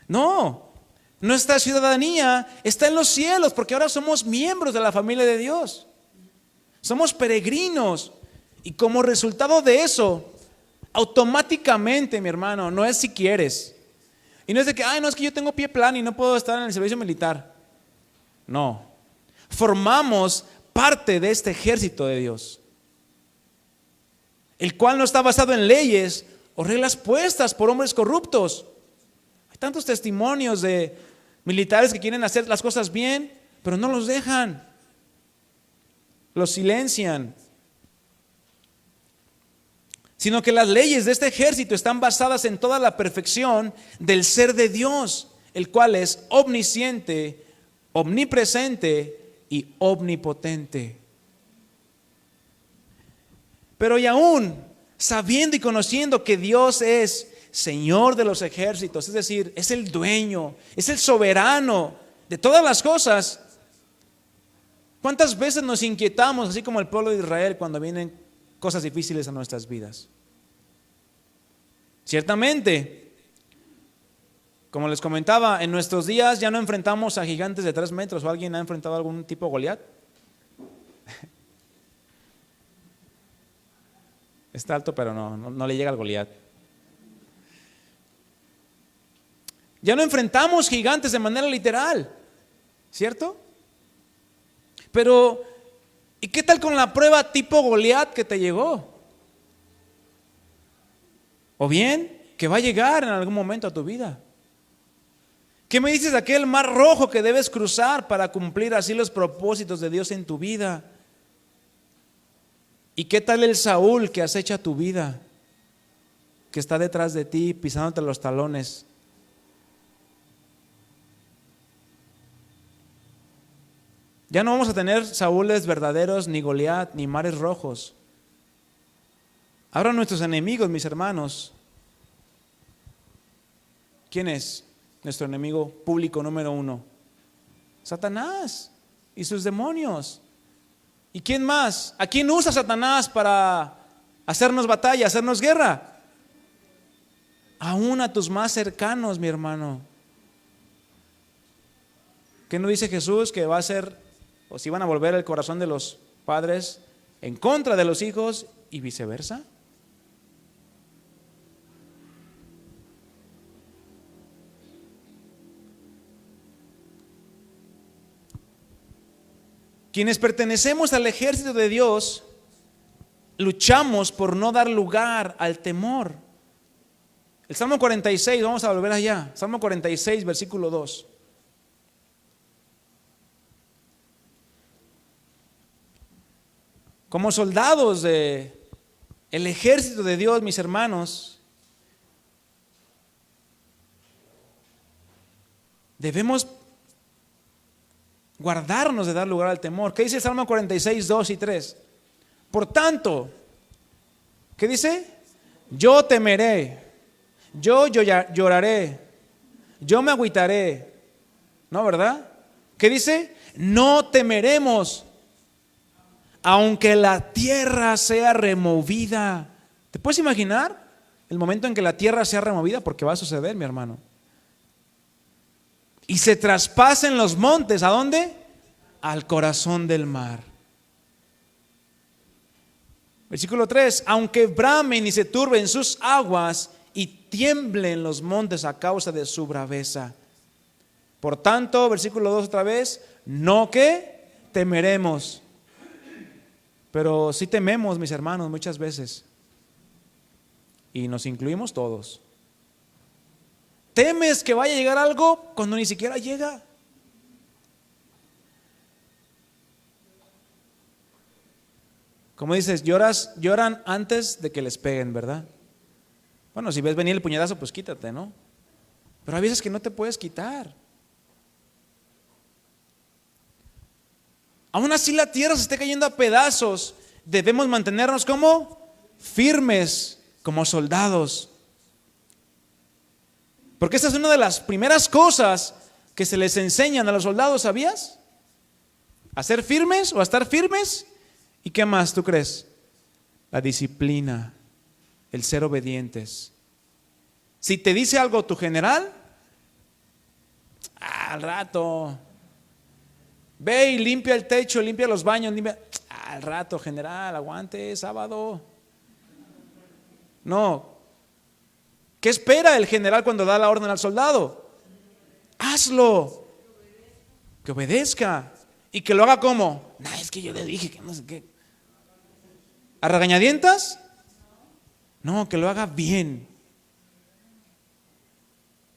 Speaker 1: No, nuestra ciudadanía está en los cielos, porque ahora somos miembros de la familia de Dios. Somos peregrinos, y como resultado de eso, automáticamente, mi hermano, no es si quieres, y no es de que, no es que yo tengo pie plano y no puedo estar en el servicio militar. No, formamos parte de este ejército de Dios, el cual no está basado en leyes o reglas puestas por hombres corruptos. Hay tantos testimonios de militares que quieren hacer las cosas bien, pero no los dejan, los silencian. Sino que las leyes de este ejército están basadas en toda la perfección del ser de Dios, el cual es omnisciente, omnipresente y omnipotente. Pero y aún sabiendo y conociendo que Dios es Señor de los ejércitos, es decir, es el dueño, es el soberano de todas las cosas, ¿cuántas veces nos inquietamos, así como el pueblo de Israel, cuando vienen cosas difíciles a nuestras vidas? Ciertamente, como les comentaba, en nuestros días ya no enfrentamos a gigantes de 3 metros. ¿O alguien ha enfrentado a algún tipo de Goliat? Está alto, pero no le llega al Goliat. Ya no enfrentamos gigantes de manera literal, ¿cierto? Pero, ¿y qué tal con la prueba tipo Goliat que te llegó? O bien, que va a llegar en algún momento a tu vida. ¿Qué me dices de aquel mar rojo que debes cruzar para cumplir así los propósitos de Dios en tu vida? ¿Y qué tal el Saúl que acecha tu vida, que está detrás de ti pisándote los talones? Ya no vamos a tener Saúles verdaderos, ni Goliat, ni mares rojos. Ahora nuestros enemigos, mis hermanos, ¿quién es nuestro enemigo público número 1? Satanás y sus demonios. ¿Y quién más? ¿A quién usa Satanás para hacernos batalla, hacernos guerra? Aún a tus más cercanos, mi hermano. ¿Qué no dice Jesús que va a ser, o si van a volver el corazón de los padres en contra de los hijos y viceversa? Quienes pertenecemos al ejército de Dios, luchamos por no dar lugar al temor. El Salmo 46, vamos a volver allá. Salmo 46, versículo 2. Como soldados del ejército de Dios, mis hermanos, debemos guardarnos de dar lugar al temor. ¿Qué dice el Salmo 46, 2 y 3? Por tanto, ¿qué dice? Yo temeré, yo lloraré, yo me agüitaré. ¿No, verdad? ¿Qué dice? No temeremos, aunque la tierra sea removida. ¿Te puedes imaginar el momento en que la tierra sea removida? Porque va a suceder, mi hermano. y se traspasen los montes. ¿A dónde? Al corazón del mar. Versículo 3, aunque bramen y se turben sus aguas y tiemblen los montes a causa de su braveza. Por tanto, versículo 2 otra vez, no que temeremos. Pero sí tememos, mis hermanos, muchas veces. Y nos incluimos todos. ¿Temes que vaya a llegar algo cuando ni siquiera llega? Como dices, lloran antes de que les peguen, ¿verdad? Bueno, si ves venir el puñetazo, pues quítate, ¿no? Pero hay veces que no te puedes quitar. Aún así la tierra se esté cayendo a pedazos, debemos mantenernos como firmes, como soldados. Porque esta es una de las primeras cosas que se les enseñan a los soldados, ¿sabías? ¿A ser firmes o a estar firmes? ¿Y qué más tú crees? La disciplina, el ser obedientes. Si te dice algo tu general, al rato, ve y limpia el techo, limpia los baños, al rato, general, aguante, sábado. No. ¿Qué espera el general cuando da la orden al soldado? Hazlo. Que obedezca. Y que lo haga como, no, es que yo le dije que no sé qué. ¿A regañadientas? No, que lo haga bien.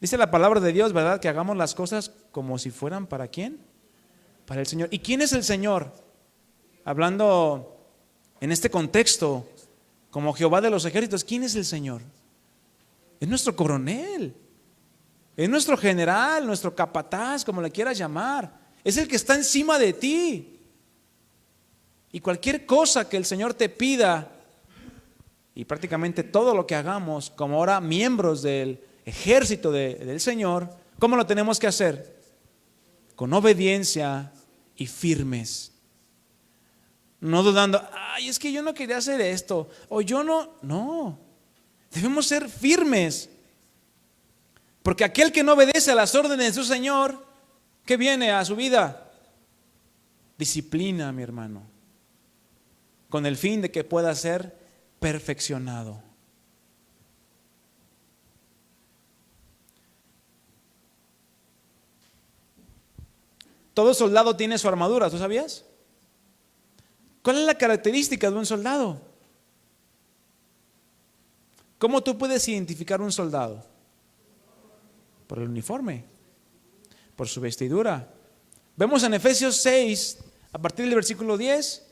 Speaker 1: Dice la palabra de Dios, ¿verdad? Que hagamos las cosas como si fueran ¿para quién? Para el Señor. ¿Y quién es el Señor? Hablando en este contexto, como Jehová de los ejércitos, ¿quién es el Señor? Es nuestro coronel, es nuestro general, nuestro capataz, como le quieras llamar. Es el que está encima de ti. Y cualquier cosa que el Señor te pida, y prácticamente todo lo que hagamos, como ahora miembros del ejército del Señor, ¿cómo lo tenemos que hacer? Con obediencia y firmes. No dudando, ay, es que yo no quería hacer esto, o yo no. Debemos ser firmes. Porque aquel que no obedece a las órdenes de su Señor, ¿qué viene a su vida? Disciplina, mi hermano. Con el fin de que pueda ser perfeccionado. Todo soldado tiene su armadura, ¿tú sabías? ¿Cuál es la característica de un soldado? ¿Cómo tú puedes identificar un soldado? Por el uniforme, por su vestidura. Vemos en Efesios 6, a partir del versículo 10,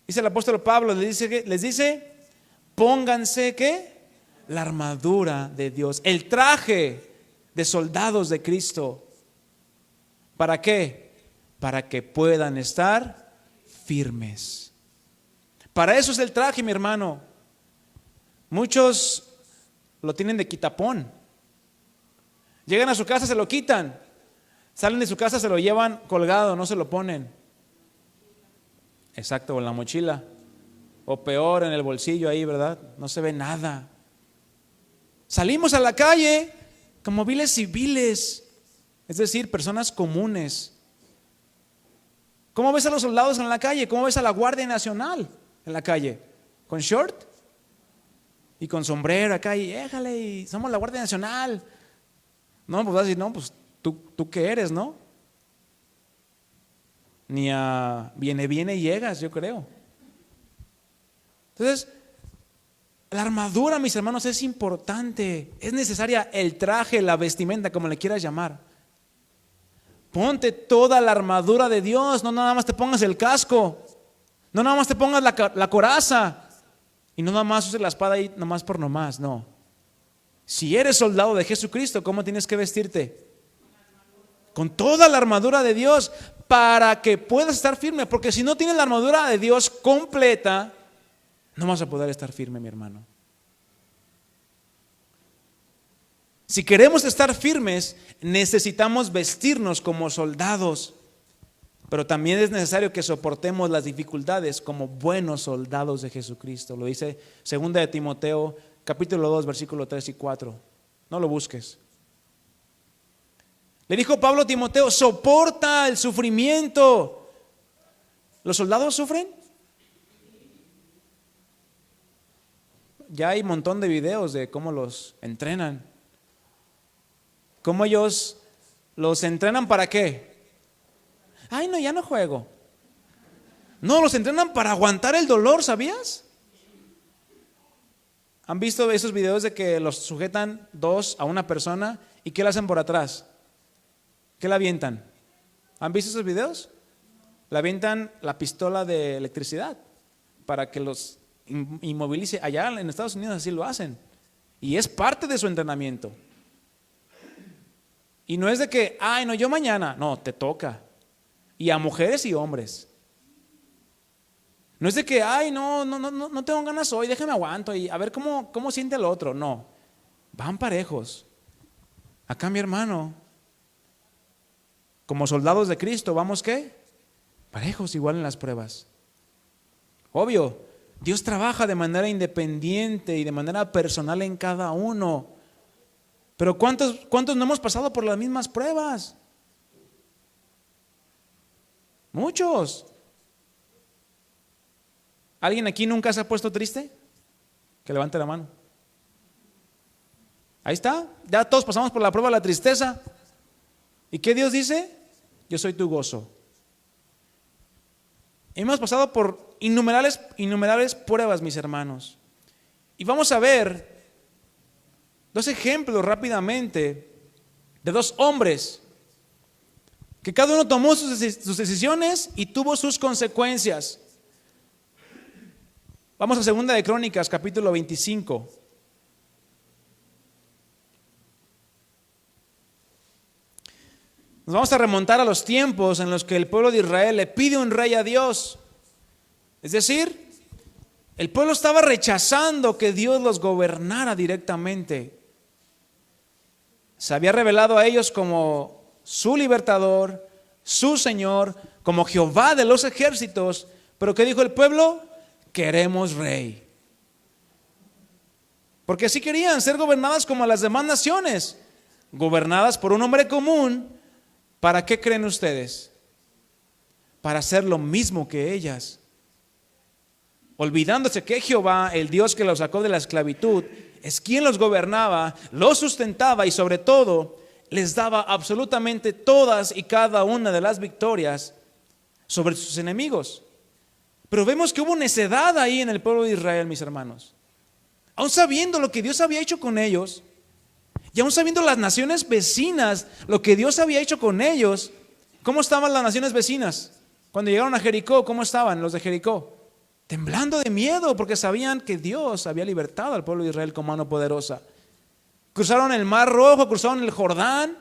Speaker 1: dice el apóstol Pablo, les dice, pónganse ¿qué? La armadura de Dios, el traje de soldados de Cristo. ¿Para qué? Para que puedan estar firmes. Para eso es el traje, mi hermano. Muchos lo tienen de quitapón. Llegan a su casa, se lo quitan. Salen de su casa, se lo llevan colgado, no se lo ponen. Exacto, o en la mochila. O peor, en el bolsillo ahí, ¿verdad? No se ve nada. Salimos a la calle como viles civiles, es decir, personas comunes. ¿Cómo ves a los soldados en la calle? ¿Cómo ves a la Guardia Nacional en la calle? ¿Con short? Y con sombrero acá y éjale, y somos la Guardia Nacional. No, pues vas a decir, no, pues tú qué eres, ¿no? Ni a viene llegas, yo creo. Entonces, la armadura, mis hermanos, es importante. Es necesaria el traje, la vestimenta, como le quieras llamar. Ponte toda la armadura de Dios. No nada más te pongas el casco. No nada más te pongas la coraza. Y no nada más uses la espada ahí nomás por nomás, no. Si eres soldado de Jesucristo, ¿cómo tienes que vestirte? Con toda la armadura de Dios, para que puedas estar firme. Porque si no tienes la armadura de Dios completa, no vas a poder estar firme, mi hermano. Si queremos estar firmes, necesitamos vestirnos como soldados. Pero también es necesario que soportemos las dificultades como buenos soldados de Jesucristo. Lo dice 2 de Timoteo, capítulo 2, versículo 3 y 4. No lo busques. Le dijo Pablo a Timoteo, soporta el sufrimiento. ¿Los soldados sufren? Ya hay un montón de videos de cómo los entrenan. ¿Cómo ellos los entrenan para qué? Ay, no, ya no juego. No, los entrenan para aguantar el dolor, ¿sabías? ¿Han visto esos videos de que los sujetan dos a una persona y qué le hacen por atrás? ¿Qué le avientan? ¿Han visto esos videos? Le avientan la pistola de electricidad para que los inmovilice. Allá en Estados Unidos así lo hacen. Y es parte de su entrenamiento. Y no es de que, ay, no, yo mañana. No, te toca. Y a mujeres y hombres. No es de que, ay, no tengo ganas hoy, déjame aguanto y a ver cómo siente el otro. No, van parejos. Acá mi hermano, como soldados de Cristo, ¿vamos qué? Parejos igual en las pruebas. Obvio, Dios trabaja de manera independiente y de manera personal en cada uno. Pero ¿cuántos no hemos pasado por las mismas pruebas? Muchos. ¿Alguien aquí nunca se ha puesto triste? Que levante la mano. Ahí está, ya todos pasamos por la prueba de la tristeza. ¿Y qué Dios dice? Yo soy tu gozo. Hemos pasado por innumerables pruebas, mis hermanos. Y vamos a ver dos ejemplos rápidamente de dos hombres que cada uno tomó sus decisiones y tuvo sus consecuencias. Vamos a 2 de Crónicas, capítulo 25. Nos vamos a remontar a los tiempos en los que el pueblo de Israel le pide un rey a Dios. Es decir, el pueblo estaba rechazando que Dios los gobernara directamente. Se había revelado a ellos como su libertador, su Señor, como Jehová de los ejércitos. Pero ¿qué dijo el pueblo? Queremos rey. Porque así querían ser gobernadas como las demás naciones, gobernadas por un hombre común. ¿Para qué creen ustedes? Para hacer lo mismo que ellas, olvidándose que Jehová, el Dios que los sacó de la esclavitud, es quien los gobernaba, los sustentaba y sobre todo les daba absolutamente todas y cada una de las victorias sobre sus enemigos. Pero vemos que hubo necedad ahí en el pueblo de Israel, mis hermanos. Aún sabiendo lo que Dios había hecho con ellos, y aún sabiendo las naciones vecinas, lo que Dios había hecho con ellos. ¿Cómo estaban las naciones vecinas? Cuando llegaron a Jericó, ¿cómo estaban los de Jericó? Temblando de miedo, porque sabían que Dios había libertado al pueblo de Israel con mano poderosa. Cruzaron el Mar Rojo, cruzaron el Jordán,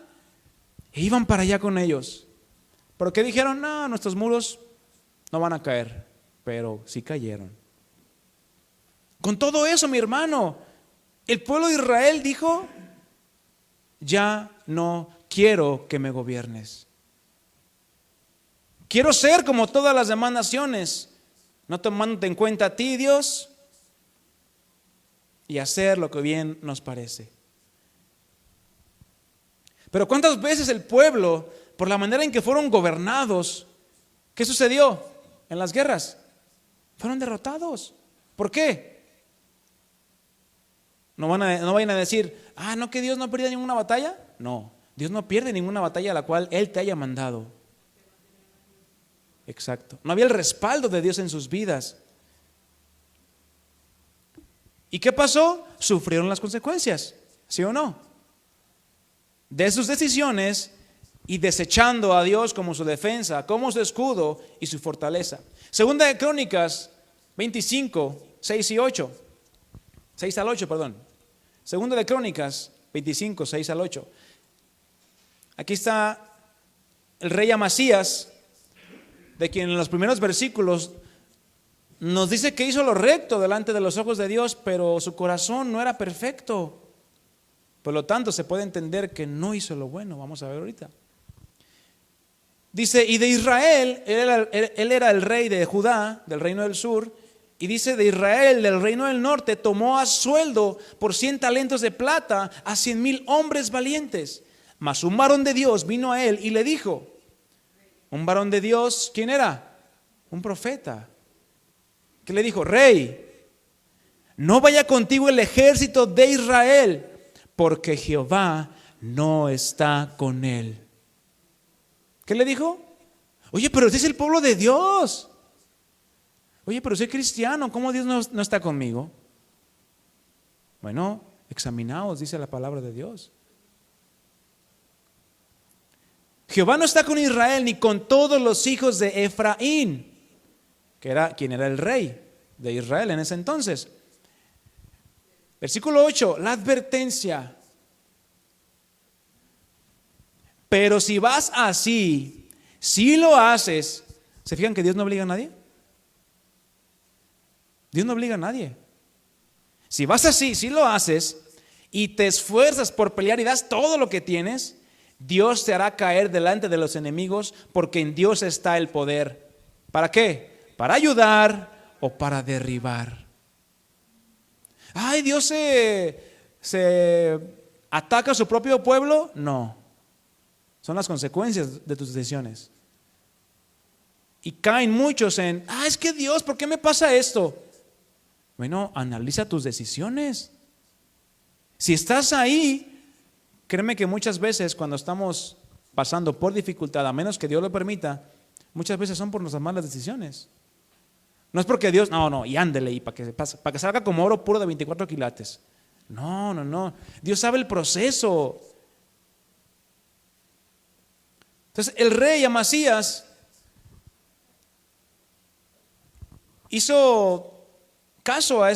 Speaker 1: e iban para allá con ellos. ¿Pero qué dijeron? No, nuestros muros no van a caer. Pero sí cayeron. Con todo eso, mi hermano, el pueblo de Israel dijo: ya no quiero que me gobiernes. Quiero ser como todas las demás naciones, no tomándote en cuenta a ti, Dios, y hacer lo que bien nos parece. Pero ¿cuántas veces el pueblo, por la manera en que fueron gobernados, qué sucedió en las guerras? Fueron derrotados. ¿Por qué? No vayan a decir, no, que Dios no pierde ninguna batalla. No, Dios no pierde ninguna batalla a la cual Él te haya mandado. Exacto. No había el respaldo de Dios en sus vidas. ¿Y qué pasó? Sufrieron las consecuencias, ¿sí o no? De sus decisiones y desechando a Dios como su defensa, como su escudo y su fortaleza. 2 de Crónicas 25, 6 y 8. 6 al 8, perdón. 2 de Crónicas 25, 6 al 8. Aquí está el rey Amasías, de quien en los primeros versículos nos dice que hizo lo recto delante de los ojos de Dios, pero su corazón no era perfecto. Por lo tanto, se puede entender que no hizo lo bueno. Vamos a ver ahorita. Dice, y de Israel, él era el rey de Judá, del reino del sur. Y dice, de Israel, del reino del norte, tomó a sueldo por 100 talentos de plata a 100,000 hombres valientes, Mas un varón de Dios vino a él y le dijo, un varón de Dios, ¿quién era? Un profeta. ¿Qué le dijo? Rey, no vaya contigo el ejército de Israel, porque Jehová no está con él. ¿Qué le dijo? Oye, pero ese es el pueblo de Dios. Oye, pero soy cristiano, ¿cómo Dios no está conmigo? Bueno, examinaos, dice la palabra de Dios. Jehová no está con Israel ni con todos los hijos de Efraín, que era quien era el rey de Israel en ese entonces. Versículo 8, la advertencia. Pero si vas así, si lo haces, ¿se fijan que Dios no obliga a nadie? Dios no obliga a nadie. Si vas así, si lo haces y te esfuerzas por pelear y das todo lo que tienes, Dios te hará caer delante de los enemigos, porque en Dios está el poder. ¿Para qué? ¿Para ayudar o para derribar? Ay, ¿Dios se ataca a su propio pueblo? No. Son las consecuencias de tus decisiones. Y caen muchos en, es que Dios, ¿por qué me pasa esto? Bueno, analiza tus decisiones. Si estás ahí, créeme que muchas veces cuando estamos pasando por dificultad, a menos que Dios lo permita, muchas veces son por nuestras malas decisiones. No es porque Dios, y ándele, y para que salga como oro puro de 24 quilates. No. Dios sabe el proceso. Entonces el rey Amasías hizo caso a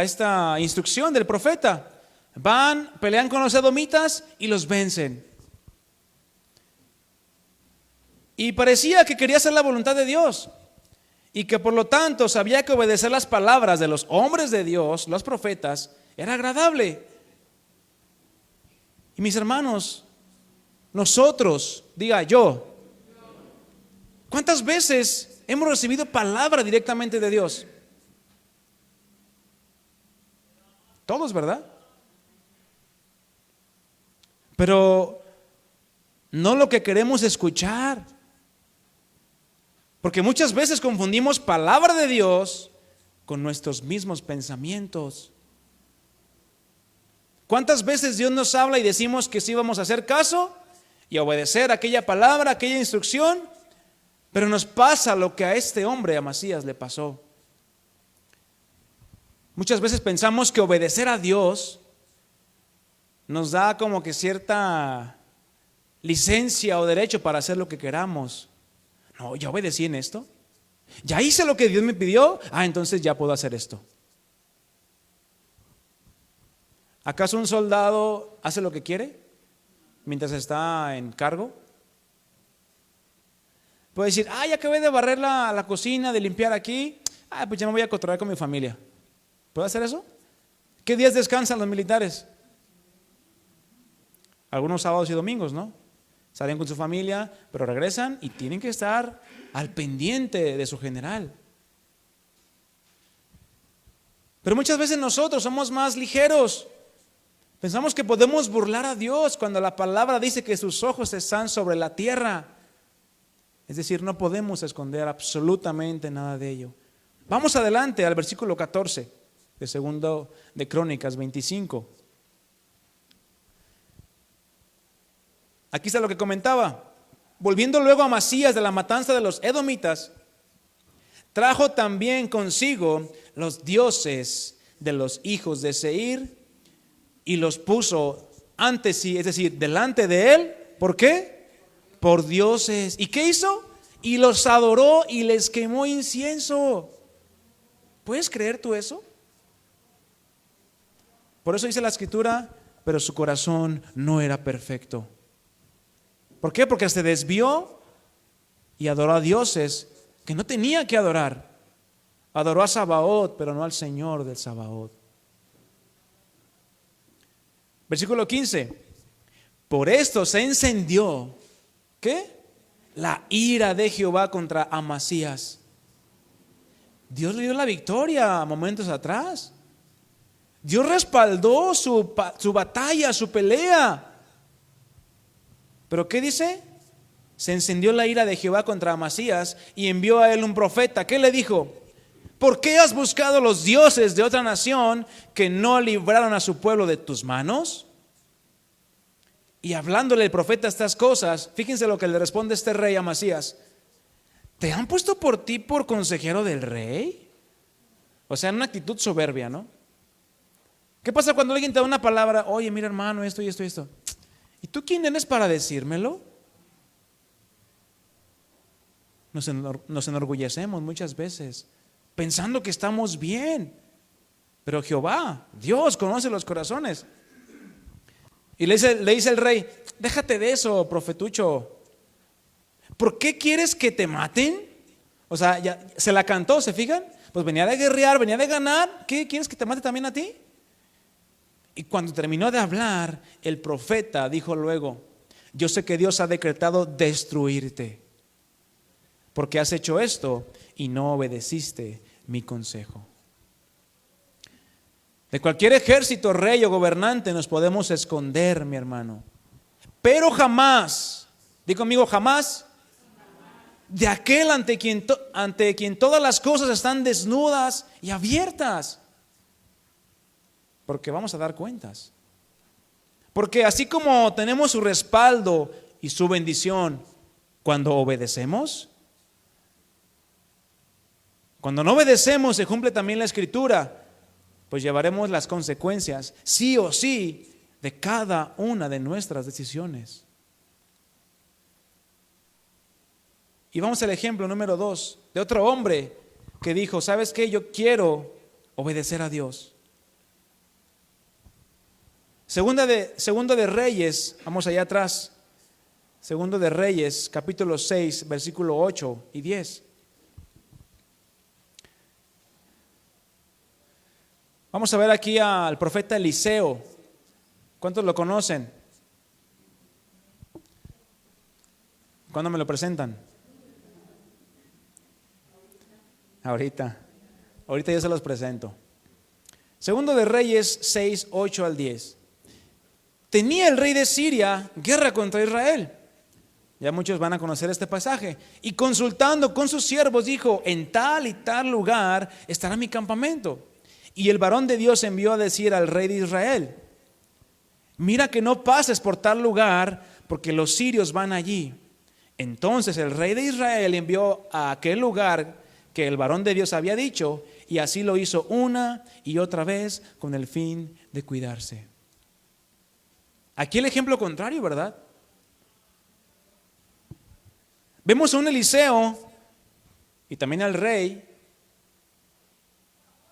Speaker 1: esta instrucción del profeta. Van, pelean con los edomitas y los vencen. Y parecía que quería hacer la voluntad de Dios y que por lo tanto sabía que obedecer las palabras de los hombres de Dios, los profetas, era agradable. Y mis hermanos, nosotros, diga yo, ¿cuántas veces hemos recibido palabra directamente de Dios? Todos, ¿verdad? Pero no lo que queremos escuchar. Porque muchas veces confundimos palabra de Dios con nuestros mismos pensamientos. ¿Cuántas veces Dios nos habla y decimos que sí vamos a hacer caso y a obedecer aquella palabra, aquella instrucción? Pero nos pasa lo que a este hombre, a Amasías, le pasó. Muchas veces pensamos que obedecer a Dios nos da como que cierta licencia o derecho para hacer lo que queramos. No, ya obedecí en esto. Ya hice lo que Dios me pidió. Entonces ya puedo hacer esto. ¿Acaso un soldado hace lo que quiere mientras está en cargo? Puede decir, ya acabé de barrer la cocina, de limpiar aquí. Pues ya me voy a cotorrear con mi familia. ¿Puede hacer eso? ¿Qué días descansan los militares? Algunos sábados y domingos, ¿no? Salen con su familia, pero regresan y tienen que estar al pendiente de su general. Pero muchas veces nosotros somos más ligeros. Pensamos que podemos burlar a Dios cuando la palabra dice que sus ojos están sobre la tierra. Es decir, no podemos esconder absolutamente nada de ello. Vamos adelante al versículo 14 de segundo de Crónicas 25. Aquí está lo que comentaba. Volviendo luego a Amasías de la matanza de los edomitas, trajo también consigo los dioses de los hijos de Seir y los puso ante sí, es decir, delante de él. ¿Por qué? Por dioses. ¿Y qué hizo? Y los adoró y les quemó incienso. ¿Puedes creer tú eso? Por eso dice la escritura, pero su corazón no era perfecto. ¿Por qué? Porque se desvió y adoró a dioses que no tenía que adorar. Adoró a Sabaoth, pero no al Señor del Sabaoth. Versículo 15. Por esto se encendió, ¿qué? La ira de Jehová contra Amasías. Dios le dio la victoria momentos atrás. Dios respaldó su batalla, su pelea. ¿Pero qué dice? Se encendió la ira de Jehová contra Amasías y envió a él un profeta. ¿Qué le dijo? ¿Por qué has buscado los dioses de otra nación que no libraron a su pueblo de tus manos? Y hablándole el profeta estas cosas, fíjense lo que le responde este rey a Amasías. ¿Te han puesto por ti por consejero del rey? O sea, en una actitud soberbia, ¿no? ¿Qué pasa cuando alguien te da una palabra? Oye, mira hermano, esto y esto y esto. ¿Y tú quién eres para decírmelo? Nos enorgullecemos muchas veces pensando que estamos bien. Pero Jehová, Dios, conoce los corazones. Y le dice el rey, déjate de eso, profetucho. ¿Por qué quieres que te maten? O sea, ya se la cantó, ¿se fijan? Pues venía de guerrear, venía de ganar. ¿Qué quieres que te mate también a ti? Y cuando terminó de hablar, el profeta dijo luego, yo sé que Dios ha decretado destruirte, porque has hecho esto y no obedeciste mi consejo. De cualquier ejército, rey o gobernante nos podemos esconder, mi hermano, pero jamás, di conmigo, jamás, de aquel ante quien todas las cosas están desnudas y abiertas. Porque vamos a dar cuentas. Porque así como tenemos su respaldo y su bendición cuando obedecemos, cuando no obedecemos se cumple también la escritura, pues llevaremos las consecuencias, sí o sí, de cada una de nuestras decisiones. Y vamos al ejemplo número 2 de otro hombre que dijo, ¿sabes qué? Yo quiero obedecer a Dios. Segundo de Reyes, vamos allá atrás. Segundo de Reyes, capítulo 6, versículo 8 y 10. Vamos a ver aquí al profeta Eliseo. ¿Cuántos lo conocen? ¿Cuándo me lo presentan? Ahorita yo se los presento. Segundo de Reyes 6, 8 al 10. Tenía el rey de Siria guerra contra Israel. Ya muchos van a conocer este pasaje. Y consultando con sus siervos dijo, en tal y tal lugar estará mi campamento. Y el varón de Dios envió a decir al rey de Israel, mira que no pases por tal lugar, porque los sirios van allí. Entonces el rey de Israel envió a aquel lugar que el varón de Dios había dicho, y así lo hizo una y otra vez con el fin de cuidarse. Aquí el ejemplo contrario, ¿verdad? Vemos a un Eliseo y también al rey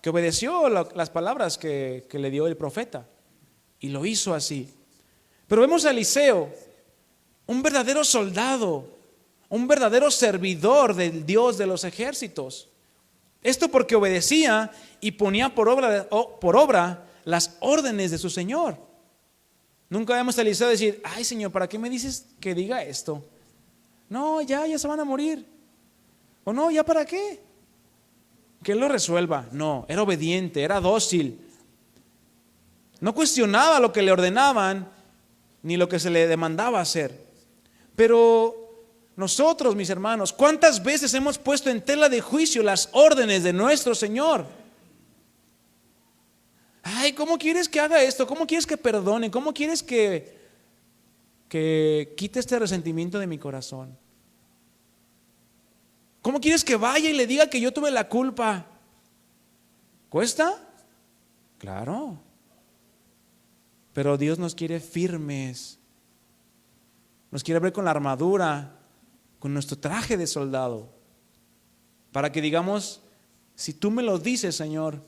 Speaker 1: que obedeció las palabras que le dio el profeta y lo hizo así. Pero vemos a Eliseo, un verdadero soldado, un verdadero servidor del Dios de los ejércitos. Esto porque obedecía y ponía por obra las órdenes de su Señor. Nunca vemos a Eliseo decir, ay Señor, ¿para qué me dices que diga esto? No, ya se van a morir. O no, ¿ya para qué? Que Él lo resuelva. No, era obediente, era dócil. No cuestionaba lo que le ordenaban ni lo que se le demandaba hacer. Pero nosotros, mis hermanos, ¿cuántas veces hemos puesto en tela de juicio las órdenes de nuestro Señor? Ay, ¿cómo quieres que haga esto? ¿Cómo quieres que perdone? ¿Cómo quieres que quite este resentimiento de mi corazón? ¿Cómo quieres que vaya y le diga que yo tuve la culpa? ¿Cuesta? Claro. Pero Dios nos quiere firmes. Nos quiere ver con la armadura, con nuestro traje de soldado, para que digamos, si tú me lo dices, Señor,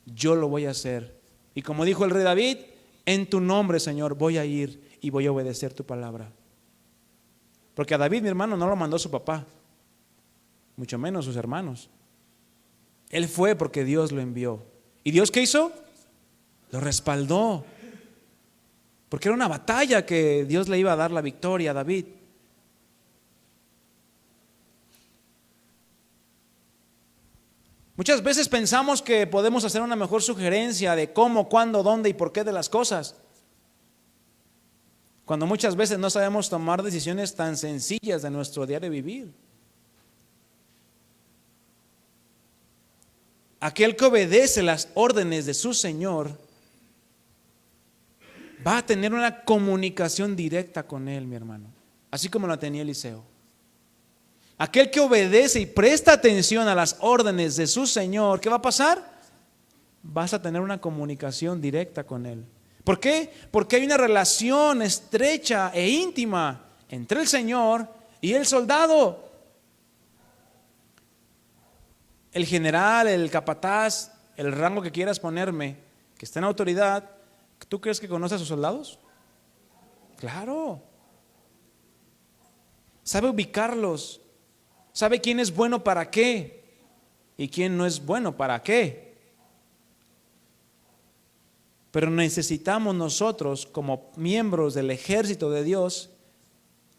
Speaker 1: yo lo voy a hacer. Y como dijo el rey David, en tu nombre, Señor, voy a ir y voy a obedecer tu palabra. Porque a David, mi hermano, no lo mandó su papá, mucho menos sus hermanos. Él fue porque Dios lo envió. ¿Y Dios qué hizo? Lo respaldó. Porque era una batalla que Dios le iba a dar la victoria a David. Muchas veces pensamos que podemos hacer una mejor sugerencia de cómo, cuándo, dónde y por qué de las cosas, cuando muchas veces no sabemos tomar decisiones tan sencillas de nuestro diario vivir. Aquel que obedece las órdenes de su Señor va a tener una comunicación directa con Él, mi hermano, así como la tenía Eliseo. Aquel que obedece y presta atención a las órdenes de su Señor, ¿qué va a pasar? Vas a tener una comunicación directa con Él. ¿Por qué? Porque hay una relación estrecha e íntima entre el Señor y el soldado. El general, el capataz, el rango que quieras ponerme, que está en autoridad, ¿tú crees que conoce a sus soldados? Claro. Sabe ubicarlos. Sabe quién es bueno para qué y quién no es bueno para qué. Pero necesitamos nosotros, como miembros del ejército de Dios,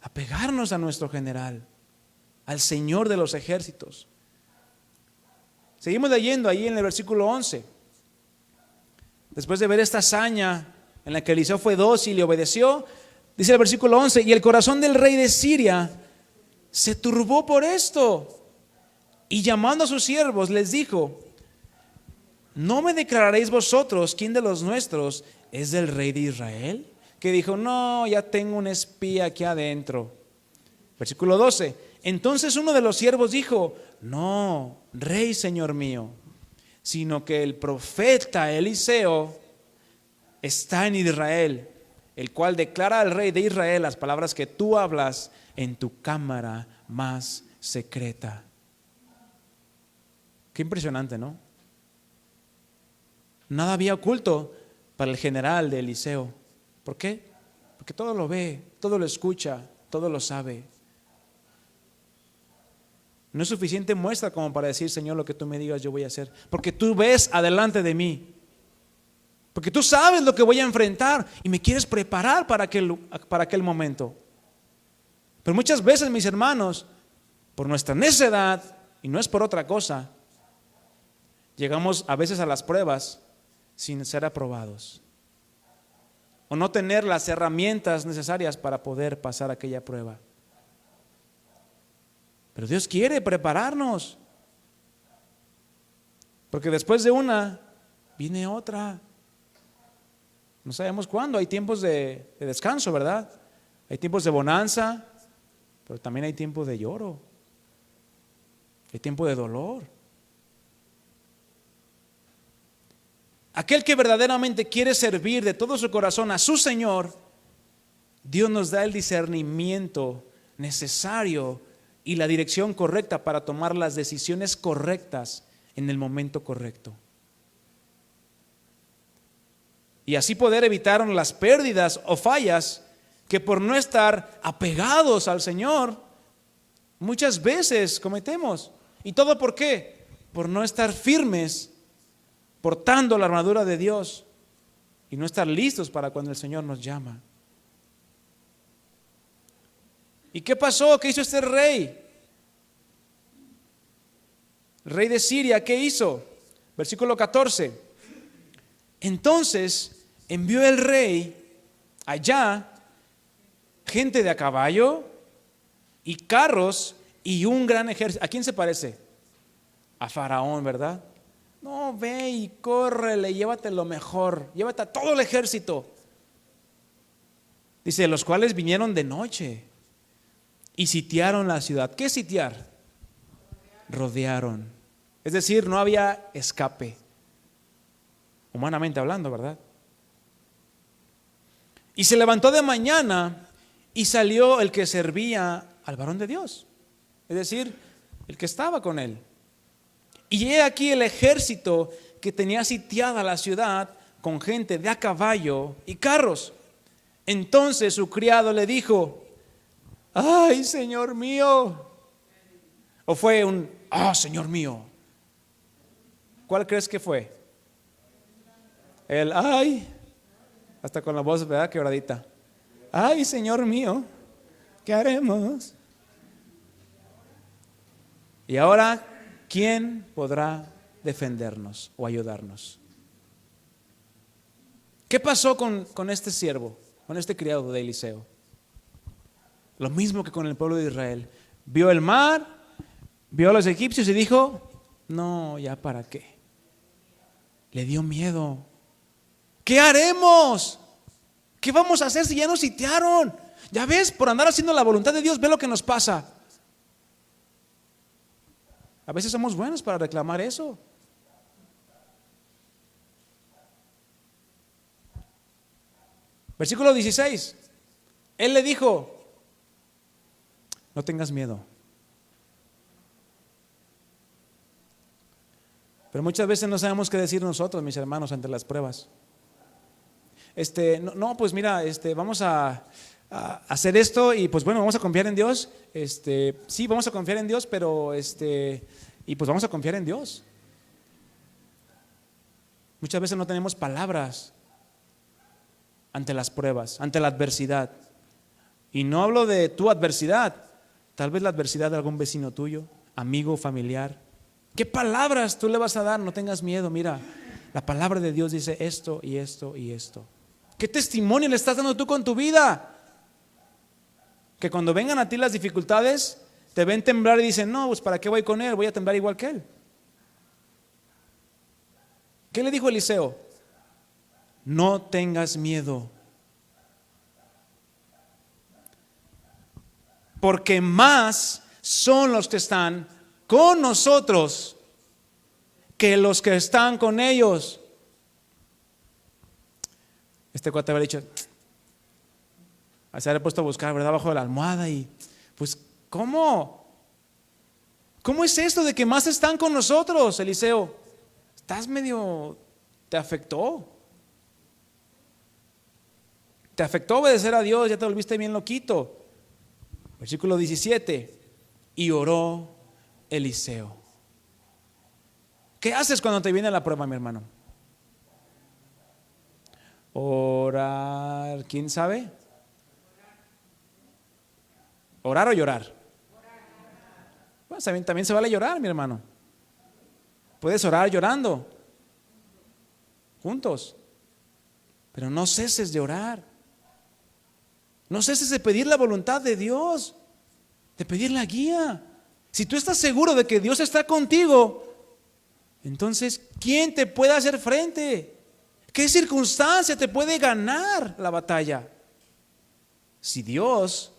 Speaker 1: apegarnos a nuestro general, al Señor de los ejércitos. Seguimos leyendo ahí en el versículo 11. Después de ver esta hazaña en la que Eliseo fue dócil y obedeció, dice el versículo 11: y el corazón del rey de Siria se turbó por esto, y llamando a sus siervos les dijo: ¿no me declararéis vosotros quién de los nuestros es del rey de Israel? Que dijo: no, ya tengo un espía aquí adentro. Versículo 12: entonces uno de los siervos dijo: no, rey, señor mío, sino que el profeta Eliseo está en Israel, el cual declara al rey de Israel las palabras que tú hablas en tu cámara más secreta. Qué impresionante, ¿no? Nada había oculto para el general de Eliseo. ¿Por qué? Porque todo lo ve, todo lo escucha, todo lo sabe. No es suficiente muestra como para decir: Señor, lo que tú me digas yo voy a hacer, porque tú ves adelante de mí, porque tú sabes lo que voy a enfrentar y me quieres preparar para aquel momento. Pero muchas veces, mis hermanos, por nuestra necedad, y no es por otra cosa, llegamos a veces a las pruebas sin ser aprobados, o no tener las herramientas necesarias para poder pasar aquella prueba. Pero Dios quiere prepararnos, porque después de una viene otra. No sabemos cuándo. Hay tiempos de descanso, ¿verdad? Hay tiempos de bonanza, pero también hay tiempos de lloro, hay tiempo de dolor. Aquel que verdaderamente quiere servir de todo su corazón a su Señor, Dios nos da el discernimiento necesario y la dirección correcta para tomar las decisiones correctas en el momento correcto. Y así poder evitar las pérdidas o fallas que por no estar apegados al Señor muchas veces cometemos. ¿Y todo por qué? Por no estar firmes, portando la armadura de Dios y no estar listos para cuando el Señor nos llama. ¿Y qué pasó? ¿Qué hizo este rey? El rey de Siria, ¿qué hizo? Versículo 14. Entonces envió el rey allá gente de a caballo y carros y un gran ejército. ¿A quién se parece? A Faraón, ¿verdad? No, ve y córrele, llévate lo mejor, llévate a todo el ejército. Dice: los cuales vinieron de noche y sitiaron la ciudad. ¿Qué es sitiar? Rodearon. Es decir, no había escape, humanamente hablando, ¿verdad? Y se levantó de mañana y salió el que servía al varón de Dios, es decir, el que estaba con él. Y he aquí el ejército que tenía sitiada la ciudad con gente de a caballo y carros. Entonces su criado le dijo: ay, Señor mío. ¿O fue un Señor mío? ¿Cuál crees que fue? El ay, hasta con la voz, ¿verdad? Quebradita. Ay, Señor mío, ¿qué haremos? Y ahora, ¿quién podrá defendernos o ayudarnos. ¿Qué pasó con este siervo, con este criado de Eliseo? Lo mismo que con el pueblo de Israel. Vio el mar, vio a los egipcios y dijo: no, ya para qué. Le dio miedo. ¿Qué haremos? ¿Qué vamos a hacer si ya nos sitiaron? Ya ves, por andar haciendo la voluntad de Dios, ve lo que nos pasa. A veces somos buenos para reclamar eso. Versículo 16. Él le dijo: no tengas miedo. Pero muchas veces no sabemos qué decir nosotros, mis hermanos, ante las pruebas. Pues mira, vamos a hacer esto y pues bueno, vamos a confiar en Dios. Sí, vamos a confiar en Dios, pero y pues vamos a confiar en Dios. Muchas veces no tenemos palabras ante las pruebas, ante la adversidad. Y no hablo de tu adversidad, tal vez la adversidad de algún vecino tuyo, amigo, familiar. ¿Qué palabras tú le vas a dar? No tengas miedo, mira, la palabra de Dios dice esto y esto y esto. ¿Qué testimonio le estás dando tú con tu vida? Que cuando vengan a ti las dificultades, te ven temblar y dicen: no, pues ¿para qué voy con él? Voy a temblar igual que él. ¿Qué le dijo Eliseo? No tengas miedo, porque más son los que están con nosotros que los que están con ellos. Este cuate había dicho, se había puesto a buscar, ¿verdad?, bajo la almohada y pues ¿cómo es esto de que más están con nosotros, Eliseo? ¿Te afectó? ¿Te afectó obedecer a Dios? Ya te volviste bien loquito. Versículo 17. Y oró Eliseo. ¿Qué haces cuando te viene la prueba, mi hermano? Orar. ¿Quién sabe? ¿Orar o llorar? Pues también se vale llorar, mi hermano. Puedes orar llorando juntos, pero no ceses de orar. No ceses de pedir la voluntad de Dios, de pedir la guía. Si tú estás seguro de que Dios está contigo, entonces ¿quién te puede hacer frente? ¿Qué circunstancia te puede ganar la batalla? Si Dios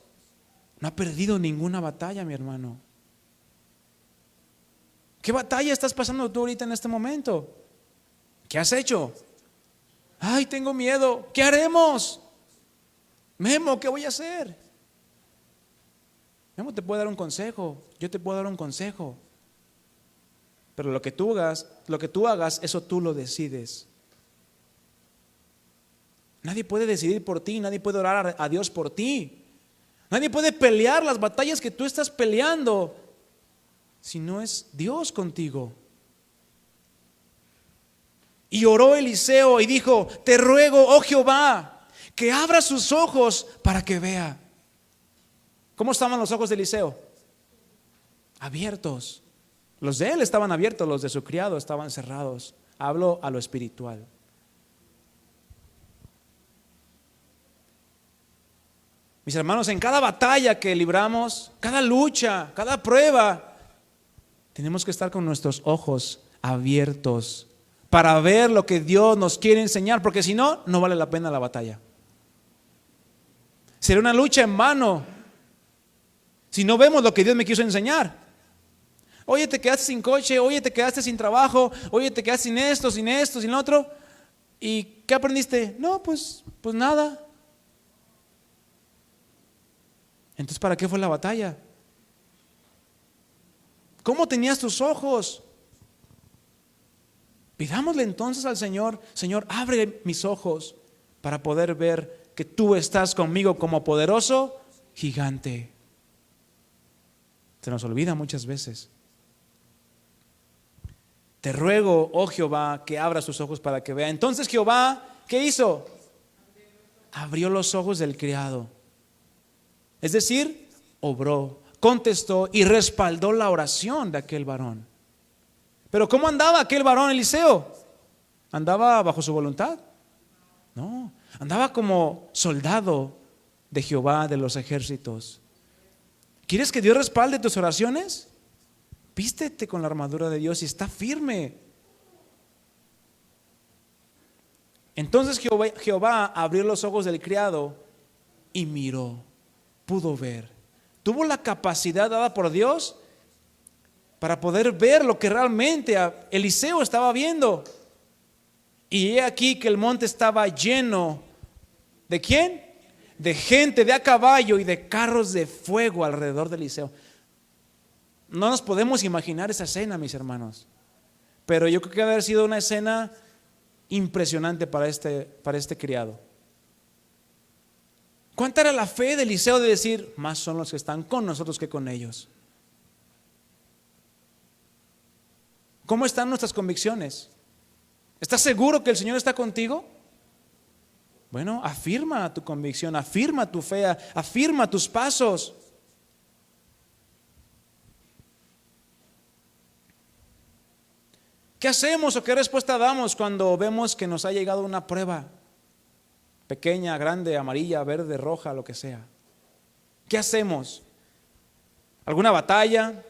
Speaker 1: no ha perdido ninguna batalla, mi hermano. ¿Qué batalla estás pasando tú ahorita en este momento? ¿Qué has hecho? Ay, tengo miedo. ¿Qué haremos? Memo, ¿qué voy a hacer? Memo te puede dar un consejo. Yo te puedo dar un consejo. Pero lo que tú hagas, eso tú lo decides. Nadie puede decidir por ti, nadie puede orar a Dios por ti. Nadie puede pelear las batallas que tú estás peleando si no es Dios contigo. Y oró Eliseo y dijo: te ruego, oh Jehová, que abra sus ojos para que vea. ¿Cómo estaban los ojos de Eliseo? Abiertos. Los de él estaban abiertos, los de su criado estaban cerrados. Hablo a lo espiritual. Mis hermanos, en cada batalla que libramos, cada lucha, cada prueba, tenemos que estar con nuestros ojos abiertos para ver lo que Dios nos quiere enseñar, porque si no, no vale la pena la batalla. Será una lucha en vano si no vemos lo que Dios me quiso enseñar. Oye, te quedaste sin coche, oye, te quedaste sin trabajo, oye, te quedaste sin esto, sin lo otro. ¿Y qué aprendiste? No, pues nada. Entonces, ¿para qué fue la batalla? ¿Cómo tenías tus ojos? Pidámosle entonces al Señor: Señor, abre mis ojos para poder ver que tú estás conmigo como poderoso gigante. Se nos olvida muchas veces. Te ruego, oh Jehová, que abra sus ojos para que vea. Entonces Jehová, ¿qué hizo? Abrió los ojos del criado. Es decir, obró, contestó y respaldó la oración de aquel varón. Pero ¿cómo andaba aquel varón Eliseo? ¿Andaba bajo su voluntad? No, andaba como soldado de Jehová de los ejércitos. ¿Quieres que Dios respalde tus oraciones? Vístete con la armadura de Dios y está firme. Entonces Jehová abrió los ojos del criado y miró, pudo ver. Tuvo la capacidad dada por Dios para poder ver lo que realmente Eliseo estaba viendo. Y he aquí que el monte estaba lleno ¿de quién? De gente de a caballo y de carros de fuego alrededor de Eliseo. No nos podemos imaginar esa escena, mis hermanos, pero yo creo que debe haber sido una escena impresionante para este criado. ¿Cuánta era la fe de Eliseo de decir, más son los que están con nosotros que con ellos? ¿Cómo están nuestras convicciones? ¿Estás seguro que el Señor está contigo? Bueno, afirma tu convicción, afirma tu fe, afirma tus pasos. ¿Qué hacemos o qué respuesta damos cuando vemos que nos ha llegado una prueba? Pequeña, grande, amarilla, verde, roja, lo que sea. ¿Qué hacemos? ¿Alguna batalla?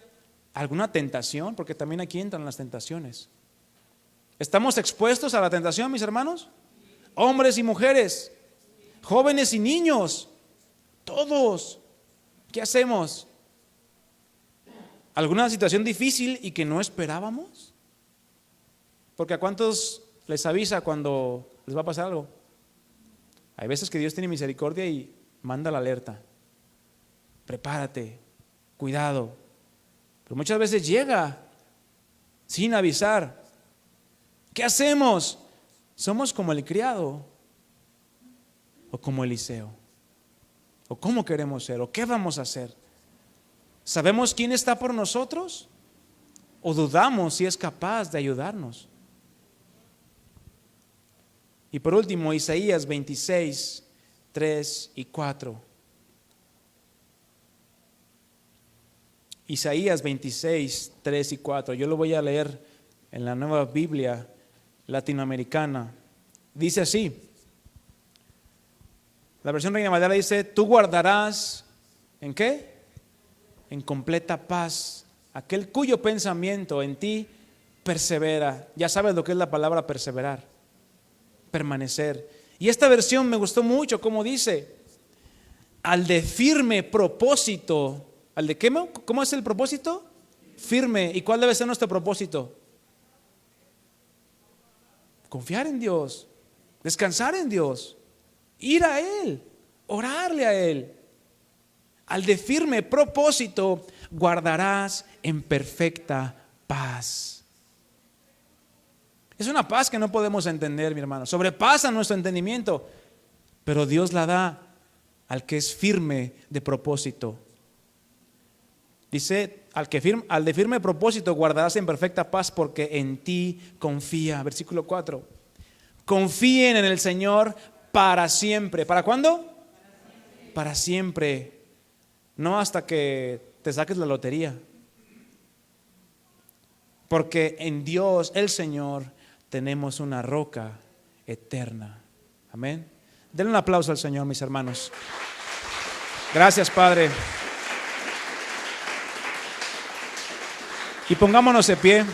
Speaker 1: ¿Alguna tentación? Porque también aquí entran las tentaciones. ¿Estamos expuestos a la tentación, mis hermanos? Hombres y mujeres, jóvenes y niños, todos. ¿Qué hacemos? ¿Alguna situación difícil y que no esperábamos? Porque ¿a cuántos les avisa cuando les va a pasar algo? Hay veces que Dios tiene misericordia y manda la alerta. Prepárate, cuidado. Pero muchas veces llega sin avisar. ¿Qué hacemos? ¿Somos como el criado? ¿O como Eliseo? ¿O cómo queremos ser? ¿O qué vamos a hacer? ¿Sabemos quién está por nosotros? ¿O dudamos si es capaz de ayudarnos? Y por último, Isaías 26, 3 y 4. Isaías 26, 3 y 4. Yo lo voy a leer en la Nueva Biblia Latinoamericana. Dice así. La versión Reina Valera dice: tú guardarás, ¿en qué? En completa paz aquel cuyo pensamiento en ti persevera. Ya sabes lo que es la palabra perseverar, permanecer. Y esta versión me gustó mucho, como dice: al de firme propósito. ¿Al de qué? ¿Cómo es el propósito? Firme. ¿Y cuál debe ser nuestro propósito? Confiar en Dios, descansar en Dios, ir a Él, orarle a Él. Al de firme propósito guardarás en perfecta paz. Es una paz que no podemos entender, mi hermano. Sobrepasa nuestro entendimiento, pero Dios la da al que es firme de propósito. Dice: al de firme propósito guardarás en perfecta paz porque en ti confía. Versículo 4. Confíen en el Señor para siempre. ¿Para cuándo? Para siempre. No hasta que te saques la lotería. Porque en Dios, el Señor, tenemos una roca eterna. Amén. Denle un aplauso al Señor, mis hermanos. Gracias, Padre. Y pongámonos de pie.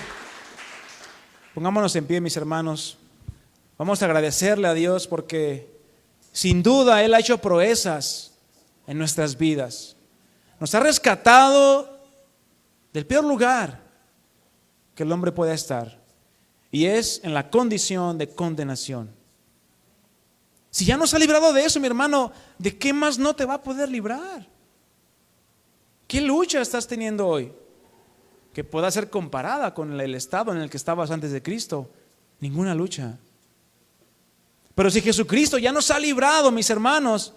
Speaker 1: Pongámonos en pie, mis hermanos. Vamos a agradecerle a Dios porque sin duda Él ha hecho proezas en nuestras vidas. Nos ha rescatado del peor lugar que el hombre pueda estar, y es en la condición de condenación. Si ya nos ha librado de eso, mi hermano, ¿de qué más no te va a poder librar? ¿Qué lucha estás teniendo hoy que pueda ser comparada con el estado en el que estabas antes de Cristo? Ninguna lucha. Pero si Jesucristo ya nos ha librado, mis hermanos,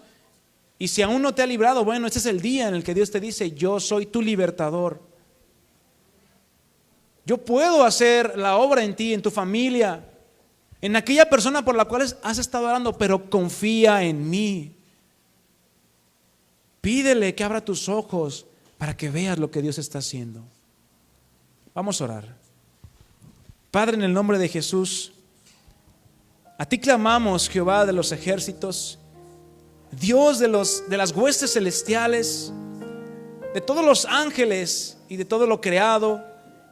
Speaker 1: y si aún no te ha librado, bueno, este es el día en el que Dios te dice: yo soy tu libertador. Yo puedo hacer la obra en ti, en tu familia, en aquella persona por la cual has estado orando, pero confía en mí. Pídele que abra tus ojos para que veas lo que Dios está haciendo. Vamos a orar. Padre, en el nombre de Jesús, a ti clamamos, Jehová de los ejércitos, Dios de las huestes celestiales, de todos los ángeles y de todo lo creado,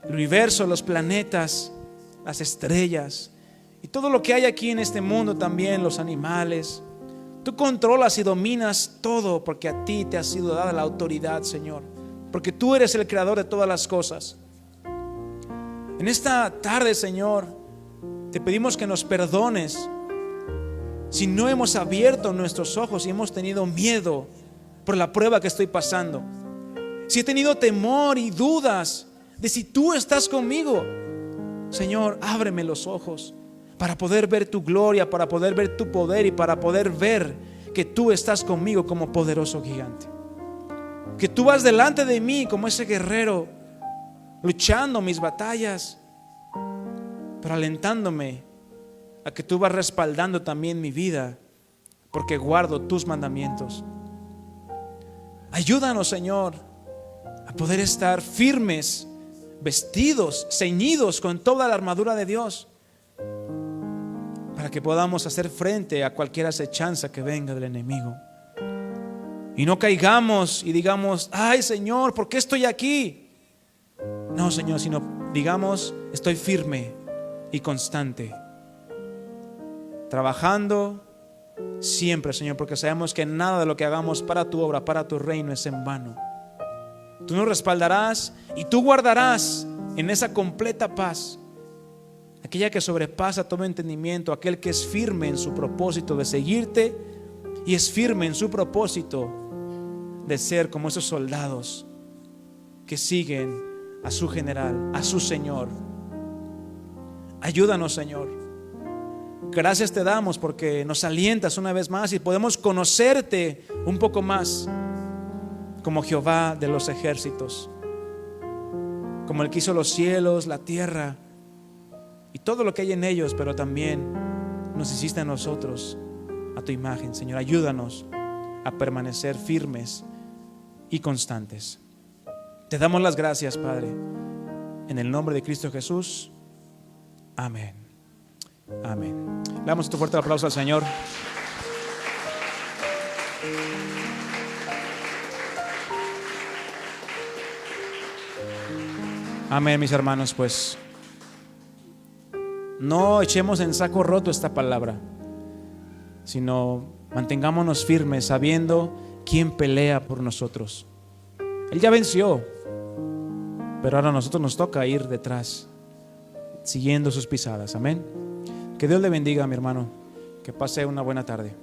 Speaker 1: el universo, los planetas, las estrellas y todo lo que hay aquí en este mundo también, los animales. Tú controlas y dominas todo porque a ti te ha sido dada la autoridad, Señor, porque tú eres el creador de todas las cosas. En esta tarde, Señor, te pedimos que nos perdones si no hemos abierto nuestros ojos y hemos tenido miedo por la prueba que estoy pasando. Si he tenido temor y dudas de si tú estás conmigo, Señor, ábreme los ojos para poder ver tu gloria, para poder ver tu poder y para poder ver que tú estás conmigo como poderoso gigante. Que tú vas delante de mí como ese guerrero, luchando mis batallas, pero alentándome a que tú vas respaldando también mi vida, porque guardo tus mandamientos. Ayúdanos, Señor, a poder estar firmes, vestidos, ceñidos con toda la armadura de Dios, para que podamos hacer frente a cualquier acechanza que venga del enemigo. Y no caigamos y digamos: ay, Señor, ¿por qué estoy aquí? No, Señor, sino digamos: estoy firme y constante, trabajando siempre, Señor, porque sabemos que nada de lo que hagamos para tu obra, para tu reino, es en vano. Tú nos respaldarás y tú guardarás en esa completa paz, aquella que sobrepasa todo entendimiento, aquel que es firme en su propósito de seguirte y es firme en su propósito de ser como esos soldados que siguen a su general, a su Señor. Ayúdanos, Señor. Gracias te damos porque nos alientas una vez más y podemos conocerte un poco más como Jehová de los ejércitos, como el que hizo los cielos, la tierra y todo lo que hay en ellos, pero también nos hiciste a nosotros a tu imagen. Señor, ayúdanos a permanecer firmes y constantes. Te damos las gracias, Padre, en el nombre de Cristo Jesús. Amén. Amén. Le damos un fuerte aplauso al Señor. Amén, mis hermanos. Pues no echemos en saco roto esta palabra, sino mantengámonos firmes sabiendo quién pelea por nosotros. Él ya venció, pero ahora a nosotros nos toca ir detrás, siguiendo sus pisadas. Amén. Que Dios le bendiga, mi hermano. Que pase una buena tarde.